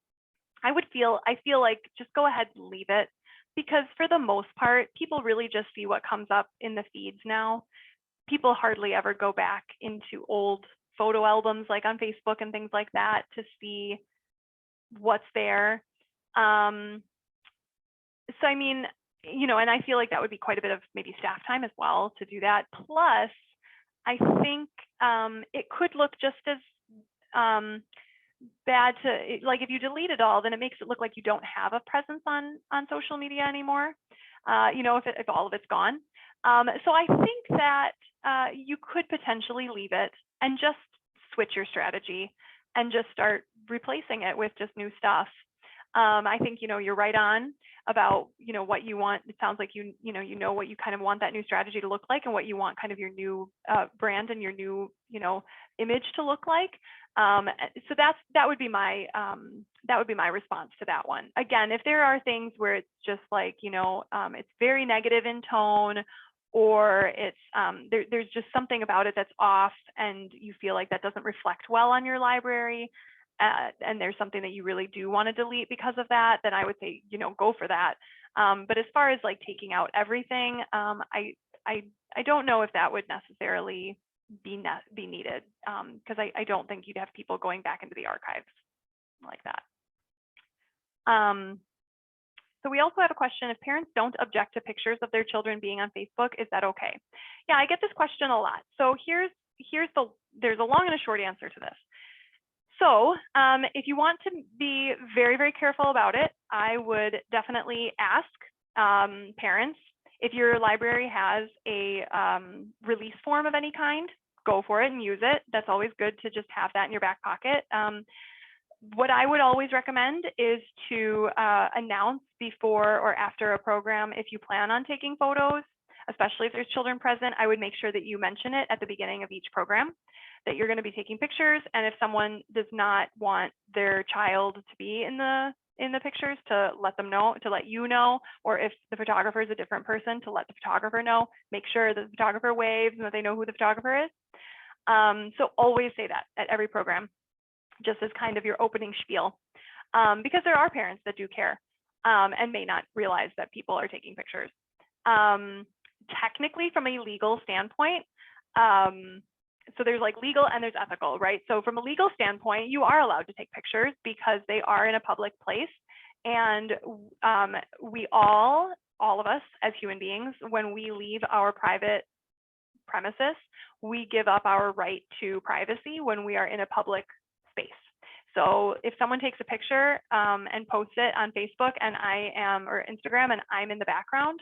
I feel like just go ahead and leave it, because for the most part, people really just see what comes up in the feeds now. People hardly ever go back into old photo albums like on Facebook and things like that to see what's there. So I mean, you know, and I feel like that would be quite a bit of maybe staff time as well to do that. Plus, I think it could look just as bad to, like, if you delete it all, then it makes it look like you don't have a presence on social media anymore, you know, if all of it's gone. So I think that you could potentially leave it and just switch your strategy and just start replacing it with just new stuff. I think, you know, you're right on about, you know, what you want. It sounds like you know what you kind of want that new strategy to look like, and what you want kind of your new brand and your new, you know, image to look like. So that would be my response to that one. Again, if there are things where it's just like, you know, it's very negative in tone, or it's there's just something about it that's off, and you feel like that doesn't reflect well on your library, and there's something that you really do want to delete because of that, then I would say, you know, go for that. But as far as like taking out everything, I don't know if that would necessarily be needed, because I don't think you'd have people going back into the archives like that. So we also have a question: if parents don't object to pictures of their children being on Facebook, is that okay? Yeah, I get this question a lot. So there's a long and a short answer to this. So if you want to be very, very careful about it, I would definitely ask parents, if your library has a release form of any kind, go for it and use it. That's always good to just have that in your back pocket. What I would always recommend is to announce before or after a program if you plan on taking photos, especially if there's children present. I would make sure that you mention it at the beginning of each program, that you're going to be taking pictures. And if someone does not want their child to be in the pictures, to let them know, to let you know, or if the photographer is a different person, to let the photographer know. Make sure that the photographer waves and that they know who the photographer is. So always say that at every program, just as kind of your opening spiel, because there are parents that do care and may not realize that people are taking pictures. Technically, from a legal standpoint, so there's like legal and there's ethical, right? So from a legal standpoint, you are allowed to take pictures because they are in a public place. And we all of us as human beings, when we leave our private premises, we give up our right to privacy when we are in a public space. So if someone takes a picture and posts it on Facebook or Instagram, and I'm in the background,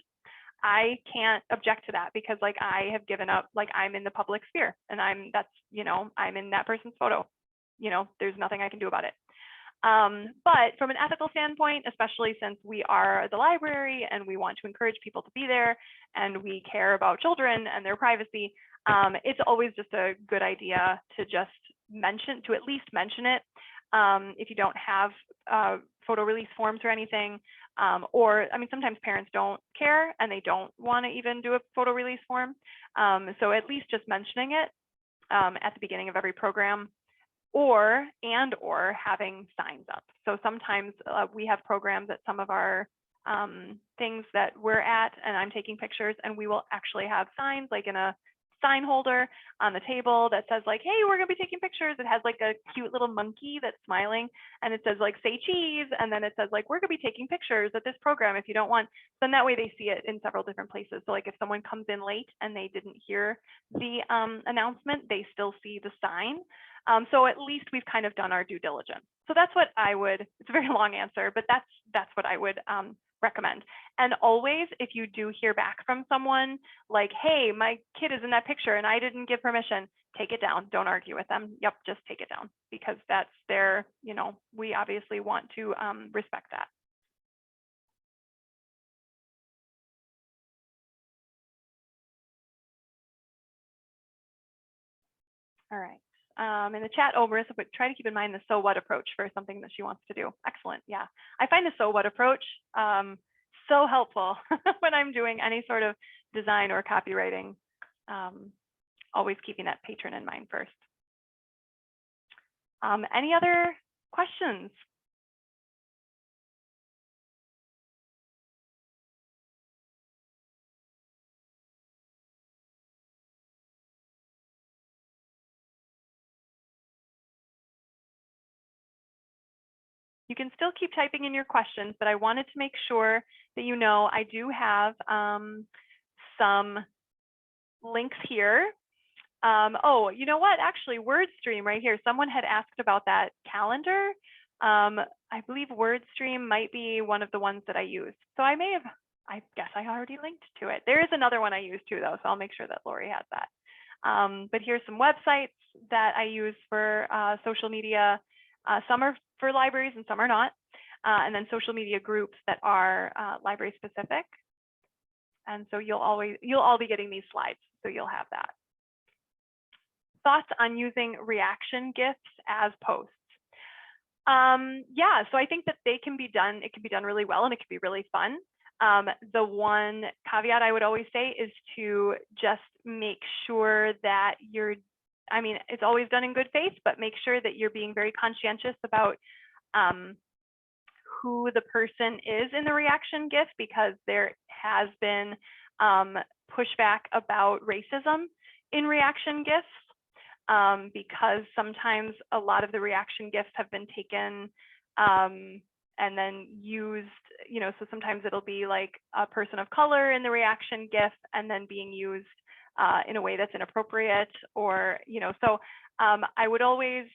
I can't object to that, because like I have given up, like I'm in the public sphere, and I'm in that person's photo. You know, there's nothing I can do about it. But from an ethical standpoint, especially since we are the library and we want to encourage people to be there and we care about children and their privacy, it's always just a good idea to at least mention it. If you don't have photo release forms or anything, Or, I mean, sometimes parents don't care and they don't want to even do a photo release form. So at least just mentioning it at the beginning of every program, or having signs up. So sometimes we have programs at some of our things that we're at, and I'm taking pictures, and we will actually have signs like in a sign holder on the table that says like, hey, we're gonna be taking pictures. It has like a cute little monkey that's smiling, and it says like, say cheese, and then it says like, we're gonna be taking pictures at this program if you don't want. Then that way they see it in several different places. So like if someone comes in late and they didn't hear the announcement, they still see the sign. So at least we've kind of done our due diligence. So that's what I would, it's a very long answer, but that's what I would recommend. And always, if you do hear back from someone like, hey, my kid is in that picture and I didn't give permission, take it down. Don't argue with them. Yep, just take it down, because that's their, you know, we obviously want to respect that. All right. In the chat, Marissa, but try to keep in mind the so what approach for something that she wants to do. Excellent. Yeah, I find the so what approach so helpful when I'm doing any sort of design or copywriting. Always keeping that patron in mind first. Any other questions? You can still keep typing in your questions, but I wanted to make sure that you know I do have some links here. Oh, you know what? Actually, WordStream right here. Someone had asked about that calendar. I believe WordStream might be one of the ones that I use. So I guess I already linked to it. There is another one I use too, though, so I'll make sure that Lori has that. But here's some websites that I use for social media. Some are for libraries and some are not. And then social media groups that are library specific. And so you'll all be getting these slides, so you'll have that. Thoughts on using reaction GIFs as posts? Yeah, so I think that they can be done. It can be done really well, and it can be really fun. The one caveat I would always say is to just make sure that I mean, it's always done in good faith, but make sure that you're being very conscientious about who the person is in the reaction GIF, because there has been pushback about racism in reaction GIFs, because sometimes a lot of the reaction GIFs have been taken and then used, you know, so sometimes it'll be like a person of color in the reaction GIF and then being used in a way that's inappropriate, or, you know, so I would always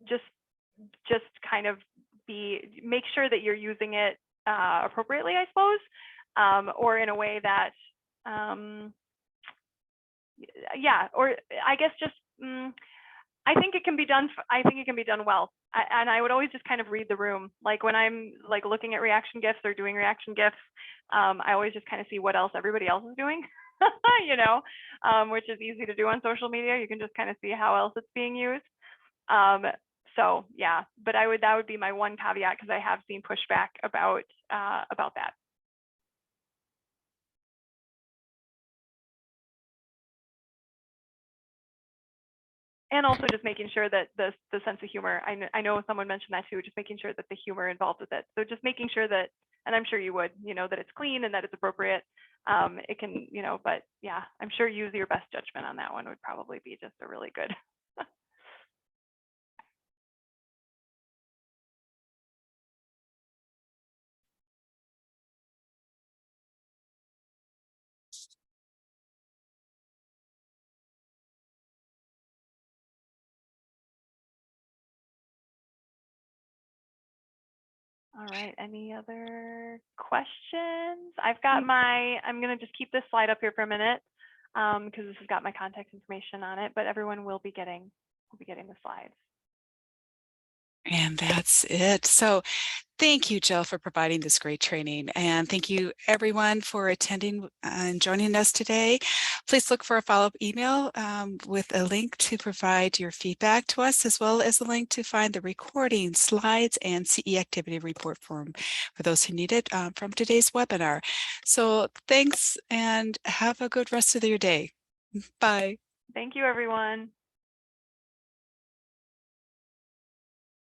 just kind of make sure that you're using it appropriately, I suppose, or in a way that, yeah, or I guess just, I think it can be done. I think it can be done well. And I would always just kind of read the room. Like when I'm like looking at reaction GIFs or doing reaction GIFs, I always just kind of see what else everybody else is doing, you know, which is easy to do on social media. You can just kind of see how else it's being used. So yeah, but that would be my one caveat, because I have seen pushback about that. And also just making sure that the sense of humor, I know someone mentioned that too, just making sure that the humor involved with it. So just making sure that, and I'm sure you would, you know, that it's clean and that it's appropriate. It can, you know, but yeah, I'm sure use your best judgment on that one would probably be just a really good. All right, any other questions? I've got I'm gonna just keep this slide up here for a minute, because this has got my contact information on it, but everyone will be getting the slides. And that's it. So thank you, Jill, for providing this great training. And thank you, everyone, for attending and joining us today. Please look for a follow-up email with a link to provide your feedback to us, as well as a link to find the recording, slides, and CE activity report form for those who need it from today's webinar. So thanks, and have a good rest of your day. Bye. Thank you, everyone.